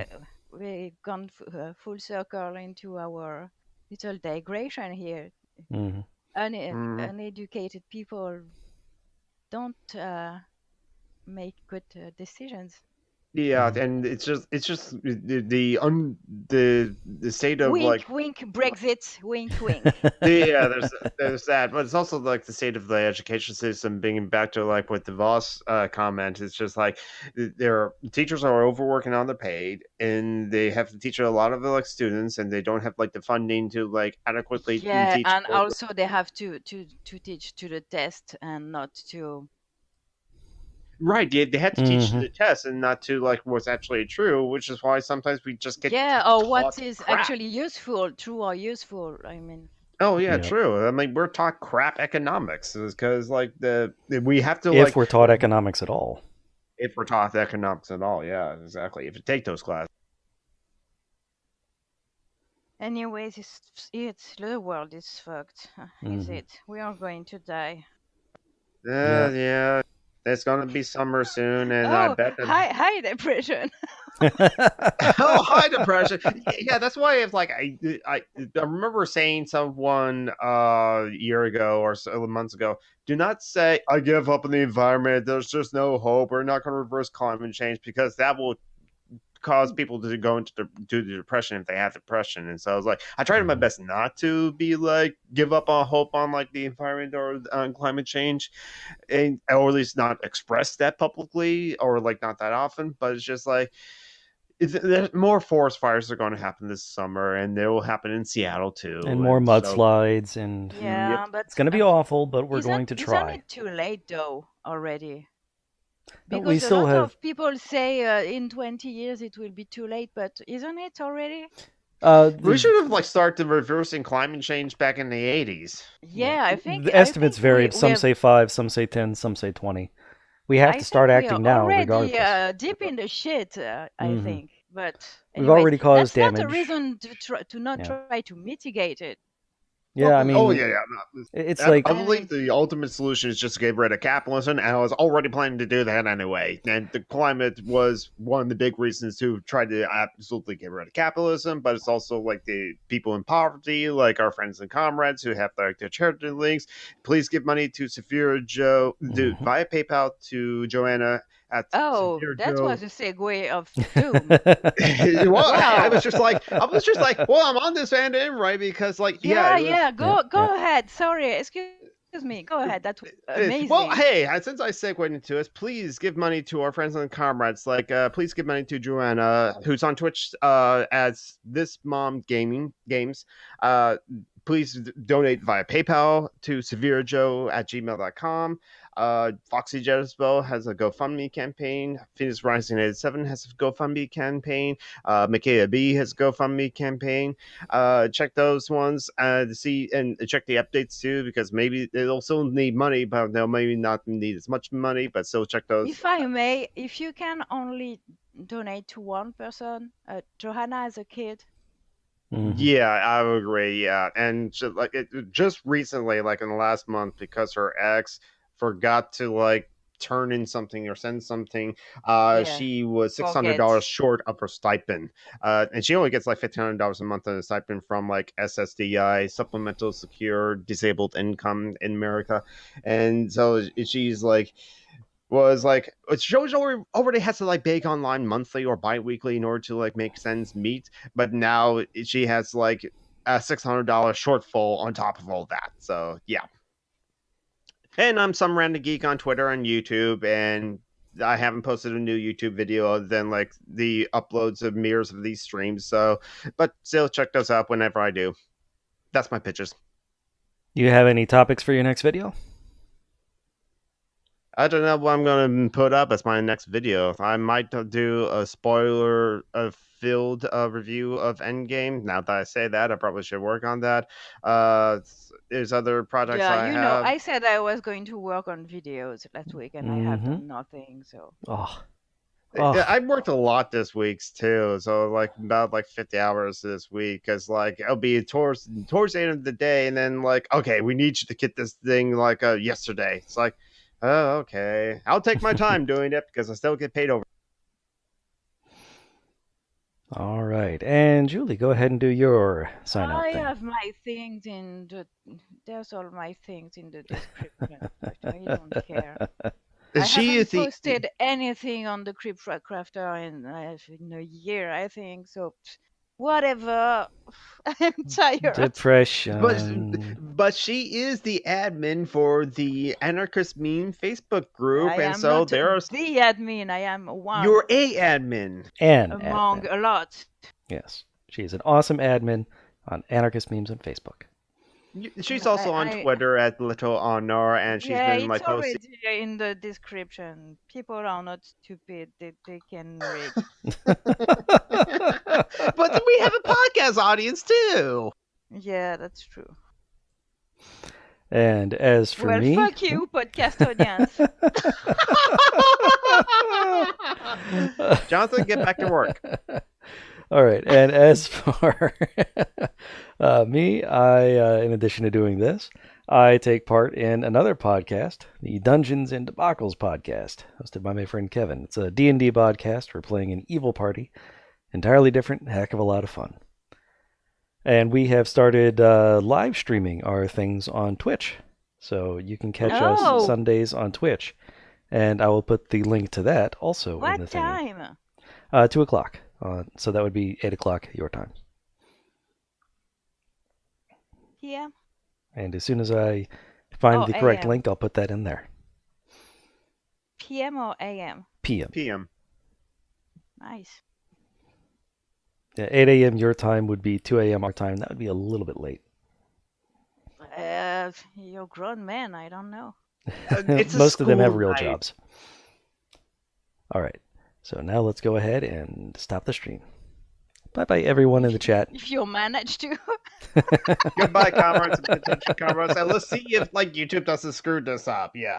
[SPEAKER 4] we've gone full circle into our little digression here.
[SPEAKER 2] Hmm.
[SPEAKER 3] Mm.
[SPEAKER 4] Uneducated people don't make good decisions.
[SPEAKER 3] Yeah,
[SPEAKER 2] Mhm.
[SPEAKER 3] and it's just the state of
[SPEAKER 4] Wink,
[SPEAKER 3] like
[SPEAKER 4] wink, Brexit. Wink, wink.
[SPEAKER 3] yeah, there's that, but it's also like the state of the education system. Being back to like what the Voss comment, it's just like their teachers are overworking on the paid, and they have to teach a lot of like students, and they don't have like the funding to like adequately
[SPEAKER 4] Yeah,
[SPEAKER 3] teach.
[SPEAKER 4] and also they have to teach to the test and not to.
[SPEAKER 3] Right, they had to teach to
[SPEAKER 2] Hmm.
[SPEAKER 3] the test and not to like what's actually true, which is why sometimes we just get
[SPEAKER 4] Yeah, or
[SPEAKER 3] taught
[SPEAKER 4] what is
[SPEAKER 3] crap.
[SPEAKER 4] actually useful, true or useful. I mean,
[SPEAKER 3] Oh yeah,
[SPEAKER 2] Yeah.
[SPEAKER 3] true. I mean, we're taught crap economics because like we have to
[SPEAKER 2] If
[SPEAKER 3] like
[SPEAKER 2] we're taught economics at all.
[SPEAKER 3] if we're taught economics at all. Yeah, exactly. If you take those classes.
[SPEAKER 4] anyways, it's the world is fucked. Is
[SPEAKER 2] Mhm.
[SPEAKER 4] it? We are going to die.
[SPEAKER 2] Yeah.
[SPEAKER 3] Yeah, it's gonna be summer soon, and I
[SPEAKER 4] Oh,
[SPEAKER 3] bet that.
[SPEAKER 4] high depression.
[SPEAKER 3] Oh, high depression. Yeah, that's why it's like I remember saying someone a year ago or so months ago, do not say I give up on the environment. There's just no hope. We're not going to reverse climate change because that will cause people to go into the depression if they have depression. And so I was like, I tried my best not to be like give up on hope on like the environment or on climate change, and or at least not express that publicly or like not that often. But it's just like there's more forest fires are going to happen this summer, and they will happen in Seattle too.
[SPEAKER 2] And more
[SPEAKER 3] And so,
[SPEAKER 2] mudslides, and
[SPEAKER 3] yep.
[SPEAKER 4] Yeah, but
[SPEAKER 2] it's going to be awful, but we're going to
[SPEAKER 4] isn't
[SPEAKER 2] try.
[SPEAKER 4] it too late though already?
[SPEAKER 2] But we
[SPEAKER 4] Because a
[SPEAKER 2] still
[SPEAKER 4] lot
[SPEAKER 2] have.
[SPEAKER 4] of people say in 20 years it will be too late, but isn't it already?
[SPEAKER 3] We should have started reversing climate change back in the 80s.
[SPEAKER 4] Yeah, I think
[SPEAKER 2] the estimates vary.
[SPEAKER 4] we
[SPEAKER 2] Some
[SPEAKER 4] have.
[SPEAKER 2] say 5, some say 10, some say 20. We have
[SPEAKER 4] I
[SPEAKER 2] to start
[SPEAKER 4] think we are
[SPEAKER 2] acting now,
[SPEAKER 4] already
[SPEAKER 2] regardless.
[SPEAKER 4] deep in the shit. I
[SPEAKER 2] Mhm.
[SPEAKER 4] think, but
[SPEAKER 2] We've
[SPEAKER 4] anyways,
[SPEAKER 2] already caused
[SPEAKER 4] that's not a
[SPEAKER 2] damage.
[SPEAKER 4] reason to not
[SPEAKER 2] Yeah.
[SPEAKER 4] try to mitigate it.
[SPEAKER 2] Yeah, I
[SPEAKER 3] Oh
[SPEAKER 2] mean,
[SPEAKER 3] yeah.
[SPEAKER 2] it's
[SPEAKER 3] I
[SPEAKER 2] like
[SPEAKER 3] believe the ultimate solution is just to get rid of capitalism, and I was already planning to do that anyway. And the climate was one of the big reasons to try to absolutely get rid of capitalism, but it's also like the people in poverty, like our friends and comrades who have their charity links. Please give money to Severe Joe via PayPal to Joanna at
[SPEAKER 4] Oh,
[SPEAKER 3] Severe
[SPEAKER 4] that
[SPEAKER 3] Joe.
[SPEAKER 4] was a segue of doom.
[SPEAKER 3] Well, I
[SPEAKER 4] Wow.
[SPEAKER 3] was just like, well, I'm on this and in, right? Because
[SPEAKER 4] Yeah,
[SPEAKER 3] it was.
[SPEAKER 4] yeah. Go ahead. Sorry, excuse me. Go ahead. That's
[SPEAKER 3] Well,
[SPEAKER 4] amazing.
[SPEAKER 3] hey, since I segued into it, please give money to our friends and comrades. Please give money to Joanna, who's on Twitch as This Mom Gaming Games. Please donate via PayPal to severejoe@gmail.com. Foxy Jezebel has a GoFundMe campaign. Phoenix Rising 87 has a GoFundMe campaign. Michaela B has a GoFundMe campaign. Check those ones to see and check the updates too, because maybe they'll still need money, but they'll maybe not need as much money, but still check those.
[SPEAKER 4] If I may, if you can only donate to one person, Johanna as a kid.
[SPEAKER 3] Yeah, I would agree. Yeah, and just recently, like in the last month, because her ex forgot to turn in something or send something,
[SPEAKER 4] Yeah.
[SPEAKER 3] she was $600
[SPEAKER 4] Forget.
[SPEAKER 3] short of her stipend, and she only gets like $1,500 a month on a stipend from like SSDI, Supplemental Secure Disabled Income in America, and so she's like. Was like she already has to bake online monthly or bi-weekly in order to make sense meet, but now she has like a $600 shortfall on top of all that. So yeah, and I'm some random geek on Twitter and YouTube, and I haven't posted a new YouTube video other than like the uploads of mirrors of these streams. So, but still check those out whenever I do. That's my pitches.
[SPEAKER 2] You have any topics for your next video?
[SPEAKER 3] I don't know what I'm going to put up as my next video. I might do a spoiler-filled review of Endgame. Now that I say that, I probably should work on that. There's other projects
[SPEAKER 4] Yeah,
[SPEAKER 3] I have.
[SPEAKER 4] I said I was going to work on videos last week, and I have done nothing. So.
[SPEAKER 2] Oh.
[SPEAKER 3] I've worked a lot this week too, so about 50 hours this week, because it'll be towards the end of the day, and then okay, we need you to get this thing yesterday. It's like, oh, okay, I'll take my time doing it because I still get paid over.
[SPEAKER 2] All right, and Julie, go ahead and do your sign out
[SPEAKER 4] I
[SPEAKER 2] thing.
[SPEAKER 4] have my things in the. There's all my things in the description. But I don't care. I haven't posted anything on the Cryptocrafter in a year, I think. So, whatever. I'm tired.
[SPEAKER 2] Depression.
[SPEAKER 3] But she is the admin for the Anarchist Meme Facebook group,
[SPEAKER 4] I
[SPEAKER 3] and
[SPEAKER 4] am
[SPEAKER 3] so
[SPEAKER 4] not
[SPEAKER 3] there's
[SPEAKER 4] the admin. I am one.
[SPEAKER 3] You're a admin.
[SPEAKER 4] Among
[SPEAKER 2] admin.
[SPEAKER 4] a lot.
[SPEAKER 2] Yes, she is an awesome admin on Anarchist Memes on Facebook.
[SPEAKER 3] She's also on Twitter at Little Honor, and she's been
[SPEAKER 4] it's
[SPEAKER 3] posting.
[SPEAKER 4] already in the description. People are not stupid; they can read.
[SPEAKER 3] But we have a podcast audience too.
[SPEAKER 4] Yeah, that's true.
[SPEAKER 2] And as for me,
[SPEAKER 4] fuck you, podcast audience.
[SPEAKER 3] Jonathan, get back to work.
[SPEAKER 2] All right, and as for me, I, in addition to doing this, I take part in another podcast, the Dungeons and Debacles podcast, hosted by my friend Kevin. It's a D&D podcast. We're playing an evil party, entirely different, heck of a lot of fun. And we have started live streaming our things on Twitch, so you can catch us Sundays on Twitch, and I will put the link to that also in the thing.
[SPEAKER 4] What
[SPEAKER 2] time? 2 o'clock. So that would be 8 o'clock your time.
[SPEAKER 4] Yeah.
[SPEAKER 2] And as soon as I find the correct link, I'll put that in there.
[SPEAKER 4] PM or AM?
[SPEAKER 2] PM.
[SPEAKER 3] PM.
[SPEAKER 4] Nice.
[SPEAKER 2] Yeah, 8 a.m. your time would be 2 a.m. our time. That would be a little bit late.
[SPEAKER 4] You're a grown man. I don't know.
[SPEAKER 2] Most of them have real jobs. All right. So now let's go ahead and stop the stream. Bye-bye, everyone in the chat.
[SPEAKER 4] If you manage to.
[SPEAKER 3] Goodbye, comrades and potential comrades, and let's see if like YouTube doesn't screw this up. Yeah.